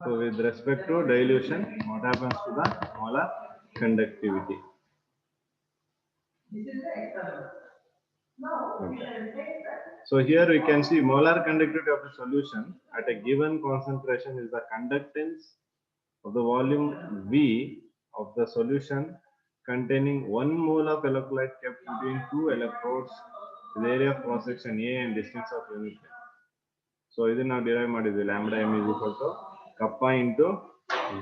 So with respect to dilution, what happens to the molar conductivity? Okay. So here we can see molar conductivity of a solution at a given concentration is the conductance of the volume V of the solution containing 1 mole of electrolyte kept between two electrodes with area of cross section A and distance of unit length. So this now derive ಮಾಡಿದ್ವಿ lambda m is equal to kappa into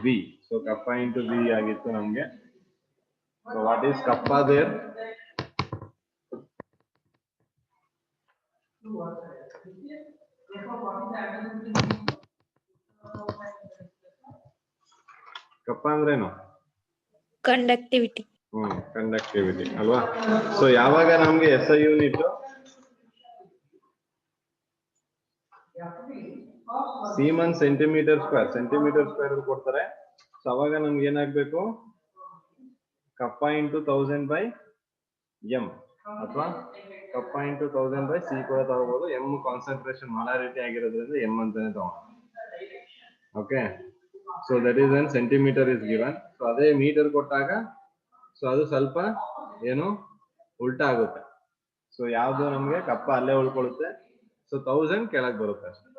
V. So kappa into V ಆಗಿತ್ತು ನಮಗೆ. So what is kappa there? Kappa ಅಂದ್ರೇನು? Conductivity. Conductivity ಅಲ್ವಾ? So ಯಾವಾಗ ನಮಗೆ SI unit Siemens centimeter square ಕೊಡ್ತಾರೆ. So ಅವಾಗ ನಮ್ಗೆ ಏನಾಗಬೇಕು? ಕಪ್ಪಾ ಇಂಟು 1000 by m ಅಥವಾ ಕಪ್ಪಾ ಇಂಟು 1000 by c ಕೂಡ ತಗೋಬಹುದು. m ಕಾನ್ಸಂಟ್ರೇಷನ್ ಮೊಲಾರಿಟಿ ಆಗಿರೋದ್ರಿಂದ m ಅಂತಾನೆ ತಗೋಬಹುದು. Okay, so that is when centimeter is given. So ಅದೇ ಮೀಟರ್ ಕೊಟ್ಟಾಗ ಸೊ ಅದು ಸ್ವಲ್ಪ ಏನು ಉಲ್ಟಾ ಆಗುತ್ತೆ. ಸೊ ಯಾವ್ದು ನಮ್ಗೆ ಕಪ್ಪ ಅಲ್ಲೇ ಉಳ್ಕೊಳ್ಳುತ್ತೆ. ಸೊ 1000 ಕೆಳಗೆ ಬರುತ್ತೆ ಅಷ್ಟೇ.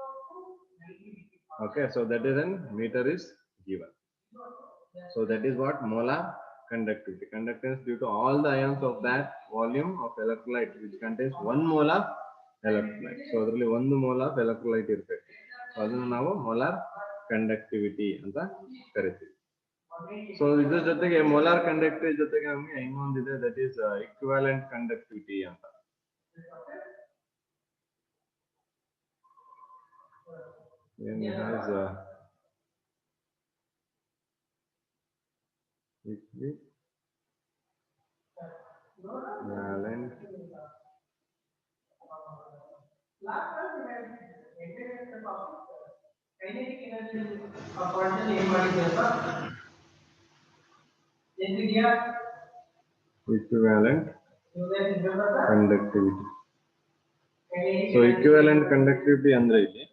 Okay, so that is when meter is given. So that is what molar conductivity. Conductance due to all the ions of that volume of electrolyte which contains 1 mole of electrolyte. So ಅದರಲ್ಲಿ 1 mole of electrolyte ಇರಬೇಕು. So ಅದನ್ನು ನಾವು molar conductivity ಅಂತ ಕರಿತೀವಿ. So ಇದರ ಜೊತೆಗೆ molar conductivity ಜೊತೆಗೆ ನಮಗೆ ಇನ್ನೊಂದಿದೆ, that is equivalent conductivity ಅಂತ. Then it has equivalent conductivity. So equivalent conductivity andre ಇಲ್ಲಿ.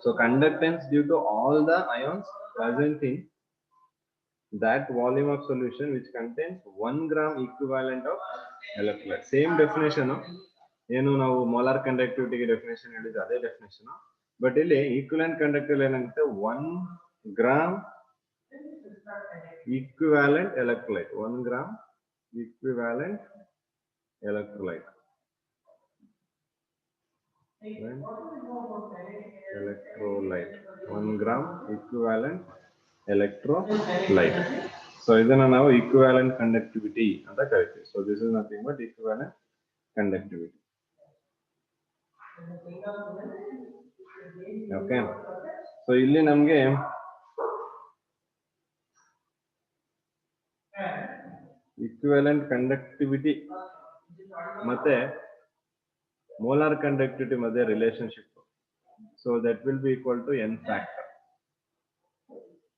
So conductance due to all the ions present in that volume of solution which contains 1 gram equivalent of electrolyte. Same definition ಏನು ನಾವು molar conductivity ಗೆ definition ಹೇಳಿದ್ರೆ ಅದೇ definition, but ಇಲ್ಲಿ equivalent conductivity ಏನಾಗುತ್ತೆ 1 gram equivalent electrolyte, 1 gram equivalent electrolyte. Electrolyte 1 gram equivalent electrolyte. So ಇದನ್ನ ನಾವು equivalent conductivity ಅಂತ ಕರಿತೀವಿ. So this is nothing but equivalent conductivity. Okay, so ಇಲ್ಲಿ ನಮಗೆ equivalent conductivity ಮತ್ತೆ molar conductivity ಮಧ್ಯೆ relationship. So that will be equal to n factor.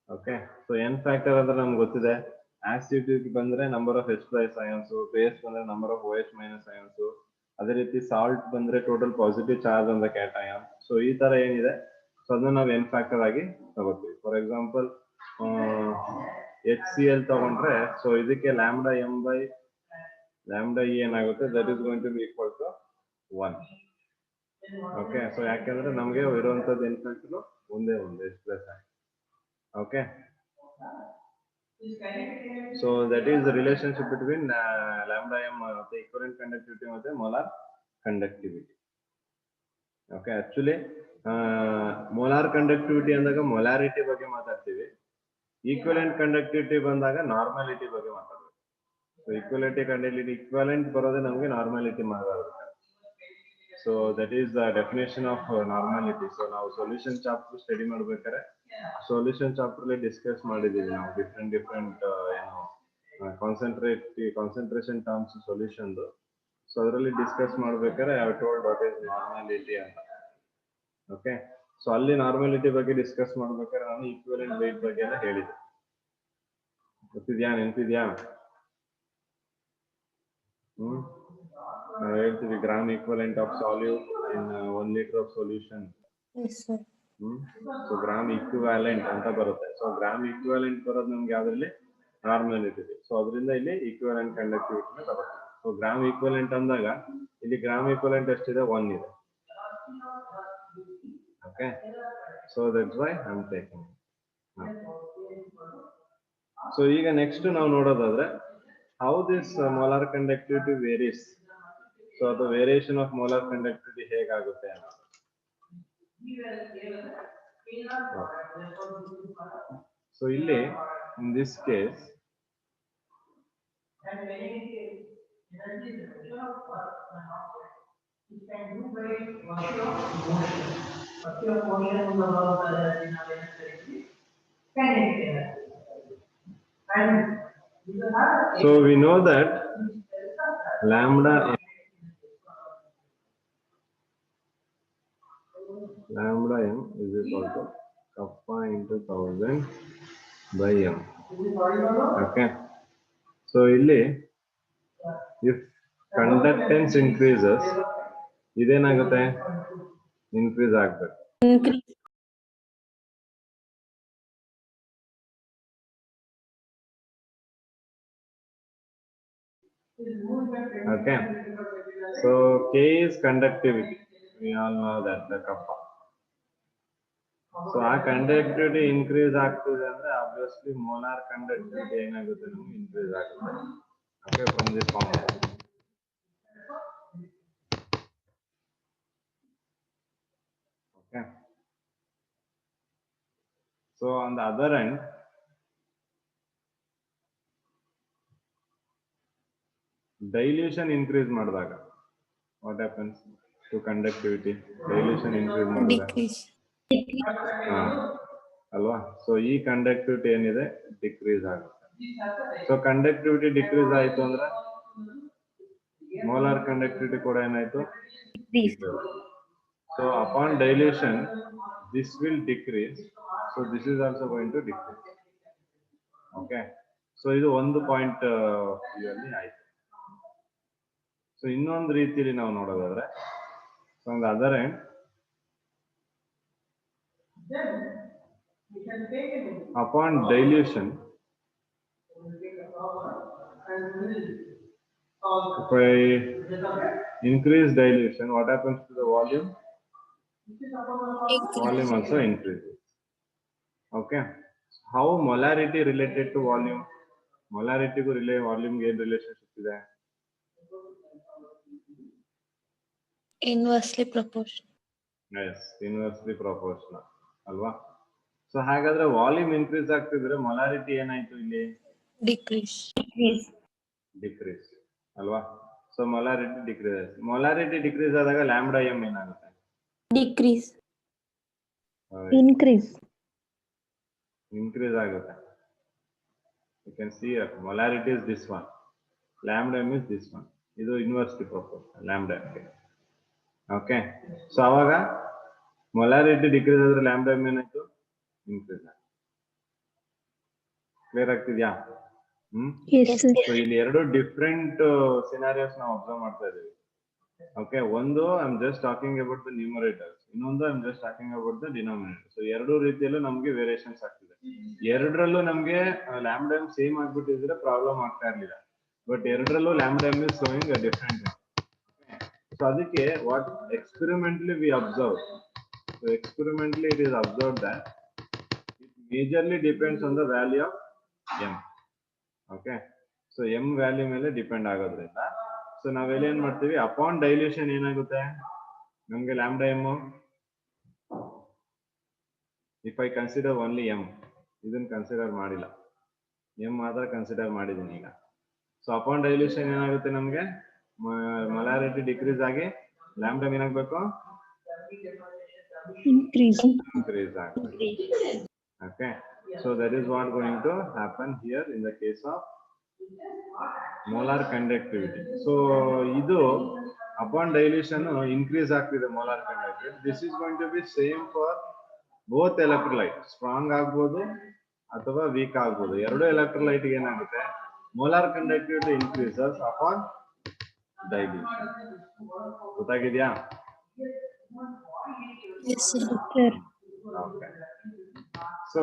Okay, so n factor ಅಂದ್ರೆ ನಮ್ಗೆ ಗೊತ್ತಿದೆ, ಆಸಿಡ್ ಬಂದ್ರೆ number of H+ ions, base ಬಂದ್ರೆ number of OH- ions, ಅದೇ ರೀತಿ ಸಾಲ್ಟ್ ಬಂದ್ರೆ ಟೋಟಲ್ ಪಾಸಿಟಿವ್ ಚಾರ್ಜ್ ಅಂತ ಕ್ಯಾಟಯಾನ್. ಸೊ ಈ ತರ ಏನಿದೆ, ಸೊ ಅದನ್ನ ನಾವು n ಫ್ಯಾಕ್ಟರ್ ಆಗಿ ತಗೋತೀವಿ. ಫಾರ್ ಎಕ್ಸಾಂಪಲ್ HCl ತಗೊಂಡ್ರೆ ಸೊ ಇದಕ್ಕೆ lambda m by lambda e ಏನಾಗುತ್ತೆ, that is going to be equal to 1. Okay, so ಯಾಕೆಂದ್ರೆ ನಮಗೆ ಇರುವಂತದ್ದು n ಫ್ಯಾಕ್ಟರ್ ಒಂದೇ ಒಂದು H+. ಓಕೆ, so that is the relationship between lambda m the equivalent conductivity ಮತ್ತೆ molar conductivity. Okay, actually molar conductivity ಅಂದಾಗ molarity ಬಗ್ಗೆ ಮಾತಾಡ್ತೀವಿ, equivalent conductivity ಬಂದಾಗ normality ಬಗ್ಗೆ ಮಾತಾಡ್ತೀವಿ. So equivalent ಬರೋದೇ ನಮಗೆ normality ಮಾತಾಡುತ್ತೆ. So that is the definition of normality. So ನಾವು solution chapter ಸ್ಟಡಿ ಮಾಡಬೇಕಾದ್ರೆ solution chapter ಅಲ್ಲಿ ಡಿಸ್ಕಸ್ ಮಾಡಿದೀವಿ ನಾವು ಡಿಫರೆಂಟ್ ಏನು ಕಾನ್ಸಂಟ್ರೇಷನ್ ಟರ್ಮ್ಸ್ ಸೊಲ್ಯೂಷನ್. ಸೊ ಅದರಲ್ಲಿ ಡಿಸ್ಕಸ್ ಮಾಡ್ಬೇಕಾದ್ರೆ ಐ ಟೋಲ್ಡ್ ವಾಟ್ ಇಸ್ ನಾರ್ಮಾಲಿಟಿ ಅಂತ. ಓಕೆ, ಸೊ ಅಲ್ಲಿ ನಾರ್ಮಾಲಿಟಿ ಬಗ್ಗೆ ಡಿಸ್ಕಸ್ ಮಾಡ್ಬೇಕಾದ್ರೆ ನಾನು ಈಕ್ವಿವೆಲೆಂಟ್ ವೇಟ್ ಬಗ್ಗೆ ಎಲ್ಲ ಹೇಳಿದೆ. ಗೊತ್ತಿದ್ಯಾ, ನೆನಪಿದ್ಯಾ? ನಾವು ಹೇಳ್ತೀವಿ gram equivalent of salute in 1 liter of solution. Yes, sir. So gram equivalent ಅಂತ ಬರುತ್ತೆ. ಸೊ ಗ್ರಾಮ್ ಈಕ್ವಿವ್ಯಾಲೆಂಟ್ ಬರೋದು ನಮ್ಗೆ ಯಾವ್ದ್ರಲ್ಲಿ ನಾರ್ಮಲ್ ಇಟ್ಟಿದೆ. ಸೊ ಅದರಿಂದ ಇಲ್ಲಿ ಈಕ್ವಿವ್ಯಾಲೆಂಟ್ ಕಂಡಕ್ಟಿವಿಟಿನ ತಗೋತೀವಿ. ಸೊ ಗ್ರಾಮ್ ಈಕ್ವಿವ್ಯಾಲೆಂಟ್ ಅಂದಾಗ ಇಲ್ಲಿ ಗ್ರಾಮ್ ಈಕ್ವಿವ್ಯಾಲೆಂಟ್ ಎಷ್ಟಿದೆ 1 ಇದೆ. Okay, so that's why I am taking. So ಈಗ ನೆಕ್ಸ್ಟ್ ನಾವು ನೋಡೋದಾದ್ರೆ how this molar conductivity varies. So ಅದು ವೇರಿಯೇಷನ್ ಆಫ್ ಮೋಲಾರ್ ಕಂಡಕ್ಟಿವಿಟಿ ಹೇಗಾಗುತ್ತೆ ಅಂತ. ಸೊ ಇಲ್ಲಿ in this case so we know that lambda m is equal to kappa into 1000 by m. Okay, so ಇಲ್ಲಿ if conductance increases ಇದೇನಾಗುತ್ತೆ, increase ಆಗ್ಬೇಕು. Okay, so K is conductivity. We all know that the kappa. So our conductivity increase ಆಗ್ತಿದೆ ಅಂದ್ರೆ obviously molar conductivity ಏನಾಗುತ್ತೆ ನಮಗೆ increase ಆಗುತ್ತೆ. Okay, from this formula. Okay, so on the other end dilution increase ಮಾಡಿದಾಗ what happens to conductivity? Dilution increase ಮಾಡಿದಾಗ ಅಲ್ವಾ? So ಈ conductivity ಏನಿದೆ ಡಿಕ್ರೀಸ್ ಆಗುತ್ತೆ. ಸೊ ಕಂಡಕ್ಟಿವಿಟಿ ಡಿಕ್ರೀಸ್ ಆಯ್ತು ಅಂದ್ರೆ ಮೋಲಾರ್ ಕಂಡಕ್ಟಿವಿಟಿ ಕೂಡ ಏನಾಯ್ತು, so upon dilution this will decrease. So this is also going to decrease. Okay, so ಇದು ಒಂದು ಪಾಯಿಂಟ್ ಅಲ್ಲಿ ಆಯ್ತು. ಸೊ ಇನ್ನೊಂದು ರೀತಿಯಲ್ಲಿ ನಾವು ನೋಡೋದಾದ್ರೆ so on the other end upon dilution, if I increase dilution, what happens to the volume? Volume also increases. Okay, how molarity related to volume? Molarity ಗೂ volume ಗೆ relationship ಇದೆ? Inversely proportional. Yes, inversely proportional ಅಲ್ವಾ? So ಹಾಗಾದ್ರೆ volume increase ಆಗ್ತಿದ್ರೆ molarity ಏನಾಯ್ತು ಇಲ್ಲಿ? Decrease ಅಲ್ವಾ? So molarity decrease. Molarity decrease ಆದಾಗ ಲ್ಯಾಂಬ್ಡಾ ಎಂ ಏನಾಗುತ್ತೆ? Decrease. Increase ಆಗುತ್ತೆ. You can see molarity is this one, lambda m is this one. ಇದು inversely proportional lambda m. Okay, so ಅವಾಗ molarity decrease ಆದ್ರೆ lambda M ಏನಾಯ್ತು? Increase ಆಗುತ್ತೆ. Clear ಆಗ್ತಿದ್ಯಾ? So ಇಲ್ಲಿ ಎರಡು ಡಿಫ್ರೆಂಟ್ ಸಿನಾರಿಯೋಸ್ ನಾವು ಅಬ್ಸರ್ವ್ ಮಾಡ್ತಾ ಇದೀವಿ. ಓಕೆ, ಒಂದು I am just talking about the numerators, ಇನ್ನೊಂದು I am just talking about the denominator. So ಎರಡು ರೀತಿಯಲ್ಲೂ ನಮ್ಗೆ ವೇರಿಯೇಷನ್ಸ್ ಆಗ್ತಿದೆ. ಎರಡರಲ್ಲೂ ನಮ್ಗೆ ಲ್ಯಾಂಬ್ಡಾ ಎಂ ಸೇಮ್ ಆಗ್ಬಿಟ್ಟಿದ್ರೆ ಪ್ರಾಬ್ಲಮ್ ಆಗ್ತಾ ಇರ್ಲಿಲ್ಲ. ಬಟ್ ಎರಡರಲ್ಲೂ lambda M is showing a different. So ಅದಕ್ಕೆ what experimentally we observe. So experimentally it is observe that it majorly depends on the value of m. Okay, so m value ಮೇಲೆ depend ಆಗೋದ್ರಿಂದ so ನಾವೆಲ್ಲ ಏನ್ ಮಾಡ್ತೀವಿ, upon dilution ಏನಾಗುತ್ತೆ ನಮ್ಗೆ lambda M, if I consider only M, ಇದನ್ನ consider ಮಾಡಿಲ್ಲ, M ಮಾತ್ರ ಕನ್ಸಿಡರ್ ಮಾಡಿದೀನಿ ಈಗ. ಸೊ ಅಪಾನ್ ಡೈಲ್ಯೂಷನ್ ಏನಾಗುತ್ತೆ ನಮ್ಗೆ ಮೊಲಾರಿಟಿ ಡಿಕ್ರೀಸ್ ಆಗಿ ಲ್ಯಾಂಬ್ಡಾ ಏನಾಗಬೇಕು? increase ಆಗುತ್ತೆ. Okay, so that is what going to happen here in the case of molar conductivity. So idu upon dilution increase ಆಗ್ತಿದೆ molar conductivity. This is going to be same for both electrolyte. Strong ಆಗಬಹುದು ಅಥವಾ weak ಆಗಬಹುದು. ಎರಡು electrolyte ಗೆ ಏನಾಗುತ್ತೆ molar conductivity increases upon dilution. ಗೊತ್ತಾಗಿದ್ಯಾ? Yes sir. Okay. So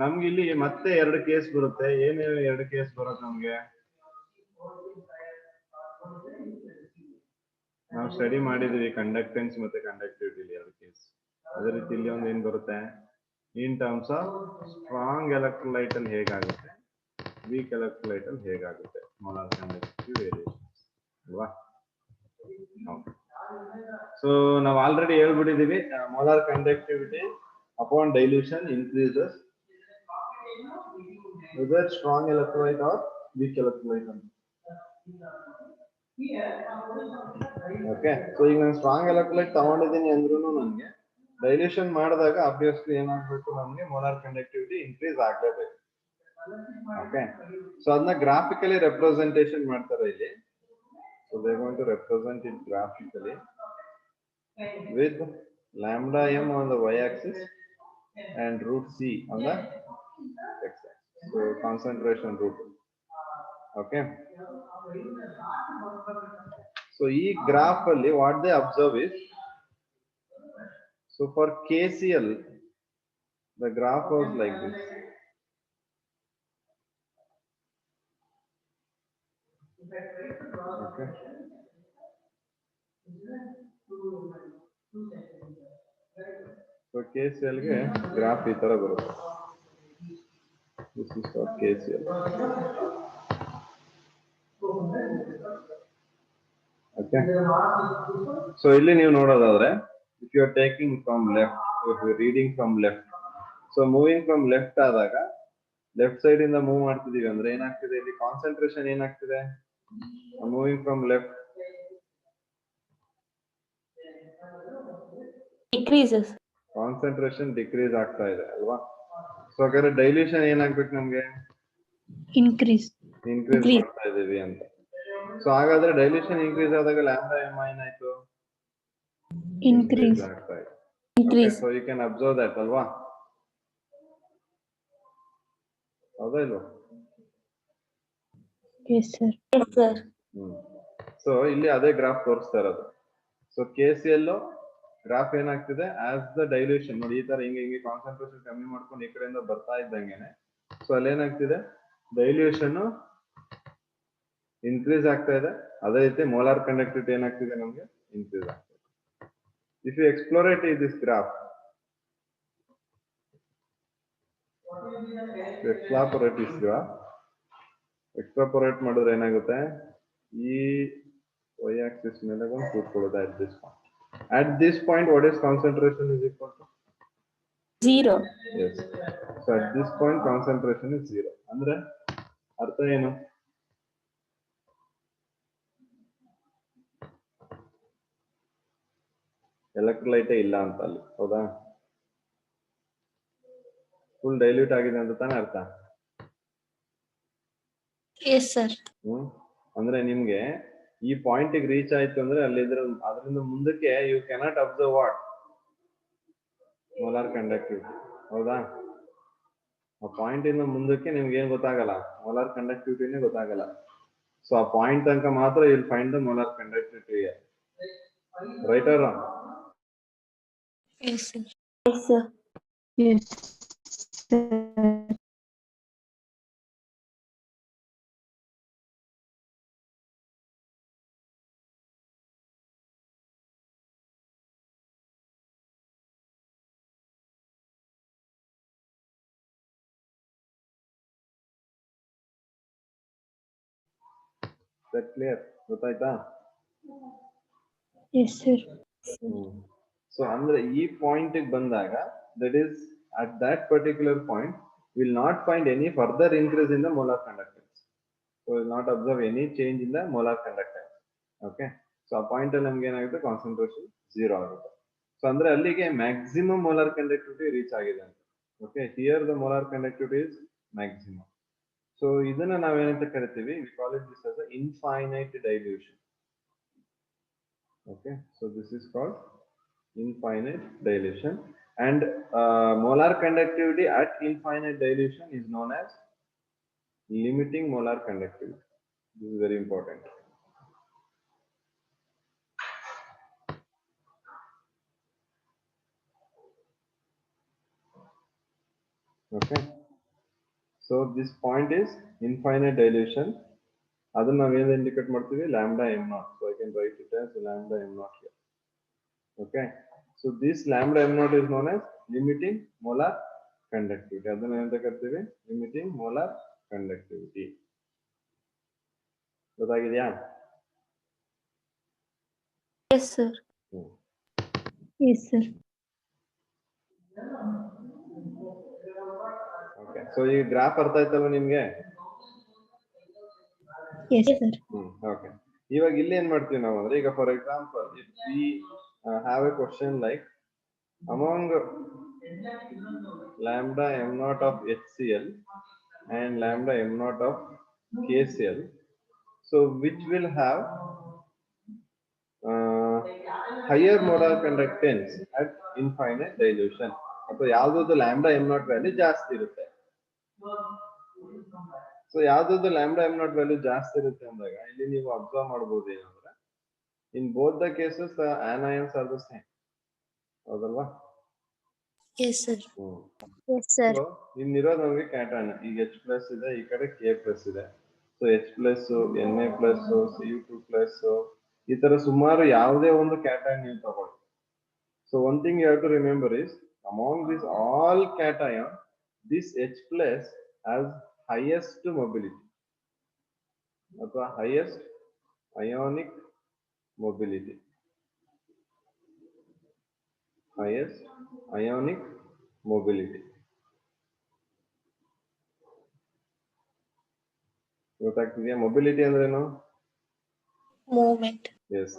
ನಮ್ಗೆ ಇಲ್ಲಿ ಮತ್ತೆ ಎರಡು ಕೇಸ್ ಬರುತ್ತೆ. ಏನೇನು ಎರಡು ಕೇಸ್ ಬರುತ್ತೆ ನಮ್ಗೆ? ನಾವು ಸ್ಟಡಿ ಮಾಡಿದೀವಿ ಕಂಡಕ್ಟೆನ್ಸ್ ಮತ್ತೆ ಕಂಡಕ್ಟಿವಿಟಿ ಎರಡು ಕೇಸ್. ಅದೇ ರೀತಿ ಇಲ್ಲಿ ಒಂದು ಏನ್ ಬರುತ್ತೆ, in terms of strong electrolyte ಅಲ್ಲಿ ಹೇಗಾಗುತ್ತೆ, ವೀಕ್ ಎಲೆಕ್ಟ್ರೋಲೈಟ್ ಅಲ್ಲಿ ಹೇಗಾಗುತ್ತೆ, ಮೋಲಾರ್ ಕಂಡಕ್ಟಿವಿಟಿ ವೇರಿಯೇಷನ್ ಅಲ್ವಾ? ಸೊ ನಾವು ಆಲ್ರೆಡಿ ಹೇಳ್ಬಿಟ್ಟಿದೀವಿ, molar conductivity upon dilution increases whether strong electrolyte or weak electrolyte ಅಂತ. ಓಕೆ, ಸೊ ಈಗ ನಾನು ಸ್ಟ್ರಾಂಗ್ ಎಲೆಕ್ಟ್ರೋಲೈಟ್ ತಗೊಂಡಿದ್ದೀನಿ ಅಂದ್ರೂ ನನಗೆ ಡೈಲ್ಯೂಷನ್ ಮಾಡಿದಾಗ ಆಬ್ವಿಯಸ್ಲಿ ಏನಾಗಬೇಕು, ನಮಗೆ ಮೋಲಾರ್ ಕಂಡಕ್ಟಿವಿಟಿ ಇನ್ಕ್ರೀಸ್ ಆಗಲೇಬೇಕು. ಓಕೆ, ಸೊ ಅದನ್ನ ಗ್ರಾಫಿಕಲಿ ರೆಪ್ರೆಸೆಂಟೇಷನ್ ಮಾಡ್ತಾರೆ ಇಲ್ಲಿ. So they going to represent it graphically with lambda m on the y-axis and root c on the x-axis. So concentration root. Okay. So e graph alli what they observe is, so for KCl the graph was like this. Okay. So KCl ಗೆ graph ಈ ತರ ಬರುತ್ತೆ. This is for KCl. Okay. So ಇಲ್ಲಿ ನೀವು ನೋಡೋದಾದ್ರೆ, if you are taking from left, if you are reading from left, so moving from left ಆದಾಗ left side ಇಂದ move ಮಾಡ್ತಿದೀವಿ ಅಂದ್ರೆ ಏನಾಗ್ತಿದೆ, ಇಲ್ಲಿ ಕಾನ್ಸಂಟ್ರೇಷನ್ ಏನಾಗ್ತಿದೆ, moving from left Decreases. Concentration decrease ಆಗ್ತಾ ಇದೆ ಅಲ್ವಾ? ಸೊ ಹಾಗಾದ್ರೆ ಡೈಲ್ಯೂಷನ್ ಏನಾಗ್ಬೇಕು ನಮ್ಗೆ, Increase. ಇನ್ಕ್ರೀಸ್ ಮಾಡ್ತಾ ಇದೀವಿ ಅಂತ. ಸೊ ಹಾಗಾದ್ರೆ ಡೈಲ್ಯೂಷನ್ ಇನ್ಕ್ರೀಸ್ ಆದಾಗ ಲ್ಯಾಂಬ್ಡಾ ಎಮ್ ಏನಾಯ್ತು, Increase. ಆಗ್ತಾ ಇದೆ. Increase. So you can observe that ಅಲ್ವಾ? ಹೌದಾ ಇಲ್ವಾ? Yes, sir. Yes, sir. So ಇಲ್ಲಿ ಅದೇ ಗ್ರಾಫ್ ತೋರಿಸ್ತಾ ಇರೋದು. ಸೊ KCl ಗ್ರಾಫ್ ಏನಾಗ್ತಿದೆ, ಆಸ್ ದ ಡೈಲ್ಯೂಷನ್ ನೋಡಿ ಈ ತರ ಹಿಂಗೆ ಕಾನ್ಸಂಟ್ರೇಷನ್ ಕಮ್ಮಿ ಮಾಡ್ಕೊಂಡು ಈ ಕಡೆಯಿಂದ ಬರ್ತಾ ಇದ್ದಂಗೆನೆ, ಸೊ ಅಲ್ಲಿ ಏನಾಗ್ತಿದೆ, ಡೈಲ್ಯೂಷನ್ ಇನ್ಕ್ರೀಸ್ ಆಗ್ತಾ ಇದೆ. ಅದೇ ರೀತಿ ಮೋಲಾರ್ ಕಂಡಕ್ಟಿವಿಟಿ ಏನಾಗ್ತಿದೆ, ನಮ್ಗೆ ಇನ್ಕ್ರೀಸ್ ಆಗ್ತಿದೆ. ಇಫ್ ಯು ಎಕ್ಸ್ಪ್ಲೋರೇಟ್ ದಿಸ್ ಗ್ರಾಫ್, ಎಕ್ಸ್ಟ್ರಾಪೊರೇಟ್ ಮಾಡಿದ್ರೆ ಏನಾಗುತ್ತೆ, ಈ y axis ಮೇಲೆ ಬಂದು ಕೂತ್ಕೊಳ್ಳೋದು at this point. At this point, what is concentration is equal to 0. Yes. So at this point, concentration is 0. ಅಂದ್ರೆ ಅರ್ಥ ಏನು? ಎಲೆಕ್ಟ್ರೋಲೈಟ್ ಇಲ್ಲ ಅಂತ ಅಲ್ಲಿ, ಹೌದಾ? ಫುಲ್ ಡೈಲ್ಯೂಟ್ ಆಗಿದೆ ಅಂತ ತಾನೇ ಅರ್ಥ? Yes, sir. ಅಂದ್ರೆ ನಿಮ್ಗೆ ಈ ಪಾಯಿಂಟ್ ರೀಚ್ ಆಯ್ತು ಅಂದ್ರೆ ಅಲ್ಲಿ ಅದರಿಂದ ಮುಂದಕ್ಕೆ you cannot observe what molar conductivity, ಹೌದಾ? ಆ ಪಾಯಿಂಟ್ ಇಂದ ಮುಂದಕ್ಕೆ ನಿಮ್ಗೆ ಏನ್ ಗೊತ್ತಾಗಲ್ಲ, ಮೋಲಾರ್ ಕಂಡಕ್ಟಿವಿಟಿನೇ ಗೊತ್ತಾಗಲ್ಲ. ಸೊ ಆ ಪಾಯಿಂಟ್ ತನಕ ಮಾತ್ರ will find the molar conductivity, right or wrong? Yes, sir. Yes, sir. Yes, sir. That clear? ಗೊತ್ತಾಯ್ತಾ? Yes, sir. ಸೊ ಅಂದ್ರೆ ಈ ಪಾಯಿಂಟ್ ಬಂದಾಗ, that is at that particular point will not find any further increase in the molar conductance. So will not observe any change in the molar conductance. Okay, so ಆ point ಅಲ್ಲಿ ನಮ್ಗೆ ಏನಾಗುತ್ತೆ, concentration 0 ಆಗುತ್ತೆ. So ಅಂದ್ರೆ ಅಲ್ಲಿಗೆ maximum molar conductivity reach ಆಗಿದೆ ಅಂತ. Okay, here the molar conductivity is maximum. So ಇದನ್ನ ನಾವೇನಂತ ಕರಿತೀವಿ, we call it this as a infinite dilution. Okay, so this is called infinite dilution, and molar conductivity at infinite dilution is known as limiting molar conductivity. This is very important. Okay. So this point is infinite dilution. ಅದನ್ನ ನಾವು ಏನು indicate ಮಾಡ್ತೀವಿ lambda m naught. So I can write it as lambda m naught here. Okay. So this lambda m naught is known as limiting molar conductivity. ಅದನ್ನ ಏನಂತ ಕರಿತೀವಿ? Limiting molar conductivity. ಗೊತ್ತಾಗಿದೆಯಾ? Yes, sir. Yes, sir. Okay. So ಈ graph ಅರ್ಥ ಆಯ್ತಲ್ವ ನಿಮ್ಗೆ? Yes, sir. Okay. ಇವಾಗ ಇಲ್ಲಿ ಏನ್ ಮಾಡ್ತೀವಿ ನಾವು ಅಂದ್ರೆ ಈಗ for example if we have a question like among lambda m naught of HCl and lambda m naught of KCl, so which will have higher molar conductance at infinite dilution? ಅಥವಾ ಯಾವ್ದು lambda m naught value ಜಾಸ್ತಿ ಇರುತ್ತೆ. So ಯಾವ್ದು lambda m naught value ಜಾಸ್ತಿ ಇರುತ್ತೆ ಅಂದಾಗ ಇಲ್ಲಿ ನೀವು ಅಬ್ಸರ್ವ್ ಮಾಡಬಹುದು ಏನಂದ್ರೆ in both the cases the anions are the same. ಹೌದಲ್ವಾ? Yes, sir. Yes, sir. So ಇನ್ನಿರೋದು ನಮಗೆ ಕ್ಯಾಟಯನ್. ಈಗ H ಪ್ಲಸ್ ಇದೆ, ಈ ಕಡೆ K ಪ್ಲಸ್ ಇದೆ. So H plus, Na plus, Cu2 plus, ಈ ತರ ಸುಮಾರು ಯಾವುದೇ ಒಂದು ಕ್ಯಾಟಯನ್ ನೀವು ತಗೊಳ್ಳಿ. So one thing you have to remember is among these all cation this H plus has highest mobility ಅಥವಾ highest ionic mobility. Highest ionic mobility. ಗೊತ್ತಾಗ್ತಿದೆಯಾ? Mobility ಅಂದ್ರೇನು? Movement. ಎಸ್.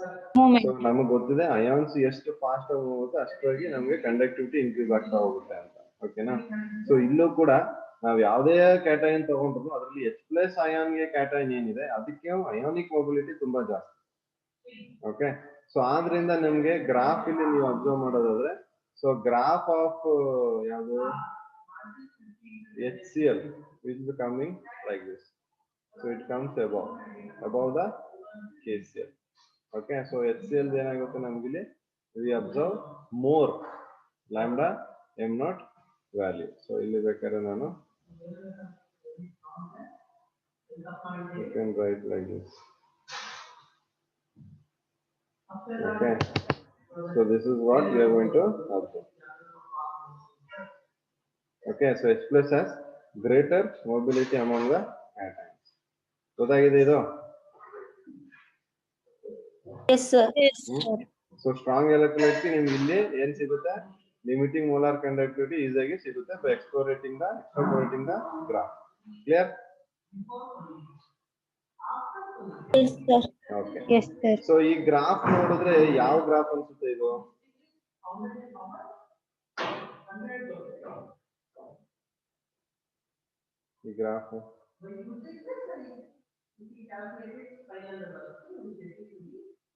ಸೊ ನಮಗೆ ಗೊತ್ತಿದೆ ಅಯಾನ್ಸ್ ಎಷ್ಟು ಫಾಸ್ಟ್ ಆಗಿ ಹೋಗುತ್ತೆ ಅಷ್ಟಾಗಿ ನಮಗೆ ಕಂಡಕ್ಟಿವಿಟಿ ಇನ್ಕ್ರೀಸ್ ಆಗ್ತಾ ಹೋಗುತ್ತೆ ಅಂತ. ಓಕೆನಾ? ಸೊ ಇಲ್ಲೂ ಕೂಡ ನಾವು ಯಾವುದೇ ಕ್ಯಾಟಯನ್ ತಗೊಂಡ್ರು ಅದರಲ್ಲಿ H ಪ್ಲಸ್ ಅಯಾನ್ಗೆ ಕ್ಯಾಟಯನ್ ಏನಿದೆ ಅದಕ್ಕೆ ಅಯಾನಿಕ್ ಮೊಬಿಲಿಟಿ ತುಂಬಾ ಜಾಸ್ತಿ. ಓಕೆ. ಸೊ ಆದ್ರಿಂದ ನಮ್ಗೆ ಗ್ರಾಫ್ ಇಲ್ಲಿ ನೀವು ಅಬ್ಸರ್ವ್ ಮಾಡೋದಾದ್ರೆ ಸೊ ಗ್ರಾಫ್ ಆಫ್ ಯಾವುದು HCl which is coming like this. So it comes above the KCl. Okay. So HCl ಏನಾಗುತ್ತೆ ನಮ್ಗೆ ಇಲ್ಲಿ we observe more lambda m naught value. So ಇಲ್ಲಿ ಬೇಕಾದ್ರೆ ನಾನು you can write like this. Okay. So this is what we are going to observe. Okay. So H plus has greater mobility among the atoms. ಗೊತ್ತಾಗಿದೆ ಇದು? Yes, sir. Yes, sir. So strong electrolyte ನಿಮ್ಗೆ ಇಲ್ಲಿ ಏನ್ ಸಿಗುತ್ತೆ? Limiting molar conductivity ಈಸಿಯಾಗಿ ಸಿಗುತ್ತೆ by extrapolating the graph. Clear? Yes, sir. Okay. Yes, sir. So ಈ graph ನೋಡಿದ್ರೆ ಯಾವ ಗ್ರಾಫ್ ಅನ್ಸುತ್ತೆ ಇದು? ಈ ಗ್ರಾಫ್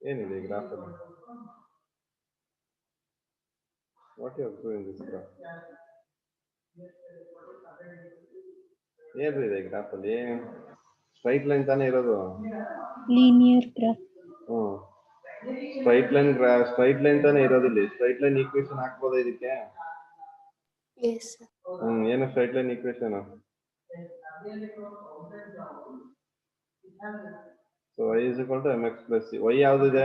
ಏನಿದೆ ಈ ಗ್ರಾಫ್ ಅಲ್ಲಿ? What you observe in this graph? ಏನಿದೆ ಈ ಗ್ರಾಫ್ ಅಲ್ಲಿ? ಸ್ಟ್ರೈಟ್ ಲೈನ್ ತಾನೇ ಇರೋದು? Linear graph. ಸ್ಟ್ರೈಟ್ ಲೈನ್ ತಾನೇ ಇರೋದಿಲ್ಲ. ಸ್ಟ್ರೈಟ್ ಲೈನ್ ಈಕ್ವೇಶನ್ ಹಾಕ್ಬೋದಾ ಇದಕ್ಕೆ? Yes, sir. ಏನು straight line equation? So y is equal to mx plus c. y ಯಾವ್ದಿದೆ?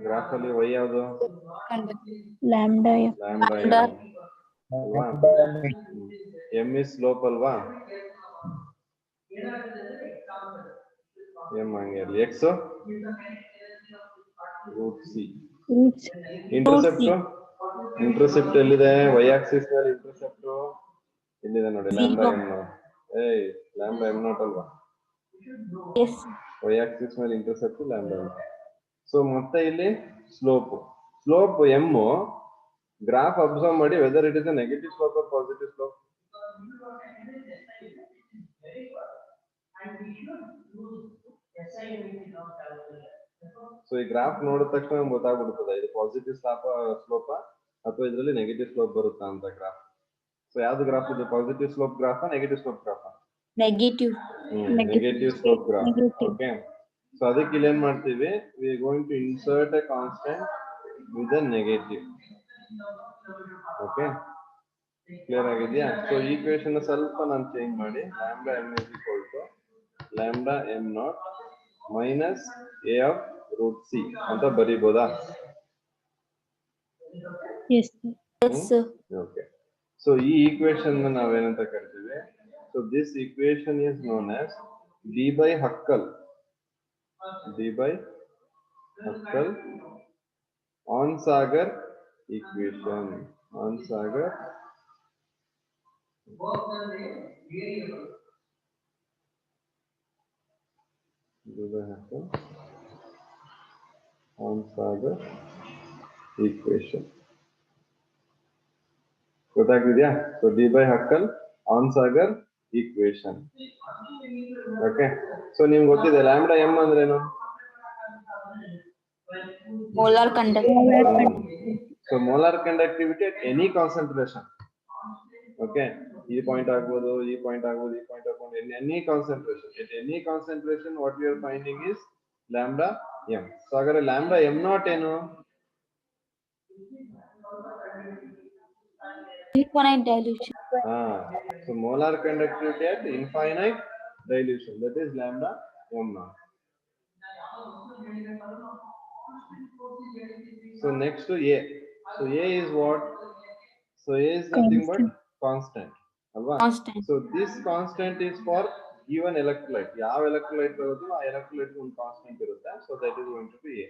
ಗ್ರಾಫ್ ಅಲ್ಲಿ y ಯಾವುದು? Lambda. ಲ್ಯಾಂಬ್ಡಾ ಅಲ್ವಾ? m is ಸ್ಲೋಪ್ ಅಲ್ವಾ? m ಹಂಗೆ ಇರಲಿ. x root c. ಇಂಟರ್ಸೆಪ್ಟ್ ಎಲ್ಲಿದೆ? y ಆಕ್ಸಿಸ್ ನಲ್ಲಿ ಇಂಟರ್ಸೆಪ್ಟ್ ಇಲ್ಲಿದೆ ನೋಡಿ, lambda m naught. Lambda m naught ಅಲ್ವಾ? Yes. y ಆಕ್ಸಿಸ್ ಮೇಲೆ ಇಂಟರ್ಸೆಪ್ಟ್ ಲ್ಯಾಂಬ್ಡಾ m. ಸೊ ಮತ್ತೆ ಇಲ್ಲಿ ಸ್ಲೋಪ್ m ಗ್ರಾಫ್ ಅಬ್ಸರ್ವ್ ಮಾಡಿ whether it is a negative slope R positive slope. So ಈ ಗ್ರಾಫ್ ನೋಡಿದ ತಕ್ಷಣ ನಮ್ಗೆ ಗೊತ್ತಾಗ್ಬಿಡ್ತದೆ ಇದು ಪಾಸಿಟಿವ್ ಸ್ಲೋಪ ಅಥವಾ ಇದರಲ್ಲಿ ನೆಗೆಟಿವ್ ಸ್ಲೋಪ್ ಬರುತ್ತಾ ಅಂತ ಗ್ರಾಫ್. ಸೊ ಯಾವ್ದು ಗ್ರಾಫ್ ಇದು? Positive slope graph, negative slope graph? Negative. Negative slope graph. Okay. So ಅದಕ್ಕೆ ಇಲ್ಲಿ ಏನ್ ಮಾಡ್ತೀವಿ? We are going to insert a constant with a negative. Okay, clear ಆಗಿದೆಯಾ? ಸೊ ಈಕ್ವೇಶನ್ ಸ್ವಲ್ಪ ನಾನು ಚೇಂಜ್ ಮಾಡಿ lambda m is equal to lambda m naught minus a of root c ಅಂತ ಬರೀಬೋದಾ? Yes, sir. Yes, sir. Okay, so ಈ equation ನಾವೇನಂತ ಕರಿತೀವಿ? So this equation is known as Debye Huckel Onsager equation. Onsager equation ಗೊತ್ತಾಗ್ತಿದ್ಯಾ? So Debye Huckel Onsager equation. Okay, so ನಿಮ್ಗೆ ಗೊತ್ತಿದೆ lambda M ಅಂದ್ರೇನು? Molar conductivity. So molar conductivity at any concentration. Okay, ಈ point ಆಗ್ಬೋದು, ಈ point ಆಗ್ಬೋದು, ಈ point ಆಗ್ಬೋದು, any concentration, at any concentration what we are finding is lambda m. So ಹಾಗಾದ್ರೆ ಲ್ಯಾಂಬ್ಡಾ ಎಂ ನಾಟ್ ಏನು? Infinite dilution. So molar conductivity at infinite dilution, that is lambda m naught. So next to A. So A is what? So A is nothing but constant. Constant. So this constant is for given electrolyte. ಯಾವ electrolyte ಬರುತ್ತೋ ಆ electrolyte ಒಂದು constant ಇರುತ್ತೆ. So that is going to be A.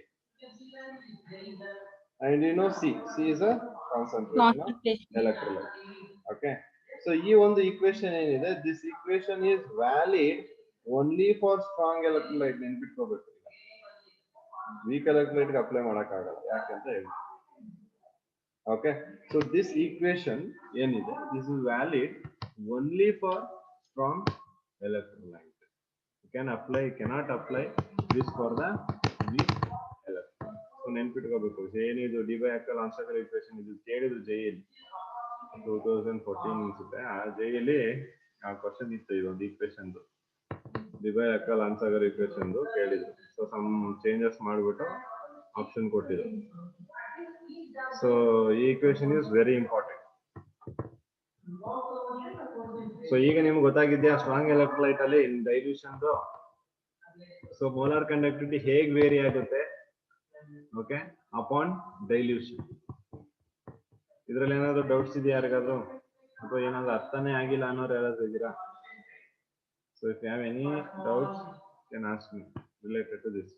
And you know C is a concentration of electrolyte. Okay, so ಈ ಒಂದು equation ಏನಿದೆ, this equation is valid only for strong electrolyte. ನೆನ್ಪಿಟ್ಕೋಬೇಕು, weak electrolyte ಗೆ apply ಮಾಡಕ್ಕಾಗಲ್ಲ, ಯಾಕಂತ ಹೇಳಿ. Okay, so this equation ಏನಿದೆ, this is valid only for strong electrolyte. You cannot apply this for the weak electrolyte. So ನೆನ್ಪಿಟ್ಕೋಬೇಕು, ಏನಿದು Debye Huckel Onsager equation, ಇದು ಕೇಳಿದ್ರು ಜೆಯಲ್ಲಿ 2014 ಅನ್ಸುತ್ತೆ. ಆ ಜೆಯಲ್ಲಿ ಆ ಕ್ವಶನ್ ಇತ್ತು, ಇದೊಂದು equation Debye Huckel Onsager equation ಕೇಳಿದ್ರು. ಸೊ ಸಮ್ ಚೇಂಜಸ್ ಮಾಡ್ಬಿಟ್ಟು ಆಪ್ಷನ್ ಕೊಟ್ಟಿದ್ರು. ಸೊ ಈ equation is very important. So ಈಗ ನಿಮ್ಗೆ ಗೊತ್ತಾಗಿದ್ಯಾ ಸ್ಟ್ರಾಂಗ್ ಎಲೆಕ್ಟ್ರೋಲೈಟ್ ಅಲ್ಲಿ ಡೈಲ್ಯೂಷನ್. ಸೊ ಮೋಲಾರ್ ಕಂಡಕ್ಟಿವಿಟಿ ಹೇಗೆ ವೇರಿ ಆಗುತ್ತೆ, ಓಕೆ, ಅಪಾನ್ ಡೈಲ್ಯೂಷನ್. ಇದ್ರಲ್ಲಿ ಏನಾದ್ರು ಡೌಟ್ಸ್ ಇದೆಯಾ ಯಾರಿಗಾದ್ರು, ಅಥವಾ ಏನಾದ್ರು ಅರ್ಥನೇ ಆಗಿಲ್ಲ ಅನ್ನೋರು ಯಾರಾದ್ರೂ ಇದ್ದೀರಾ? So if you have any doubts can ask me related to this.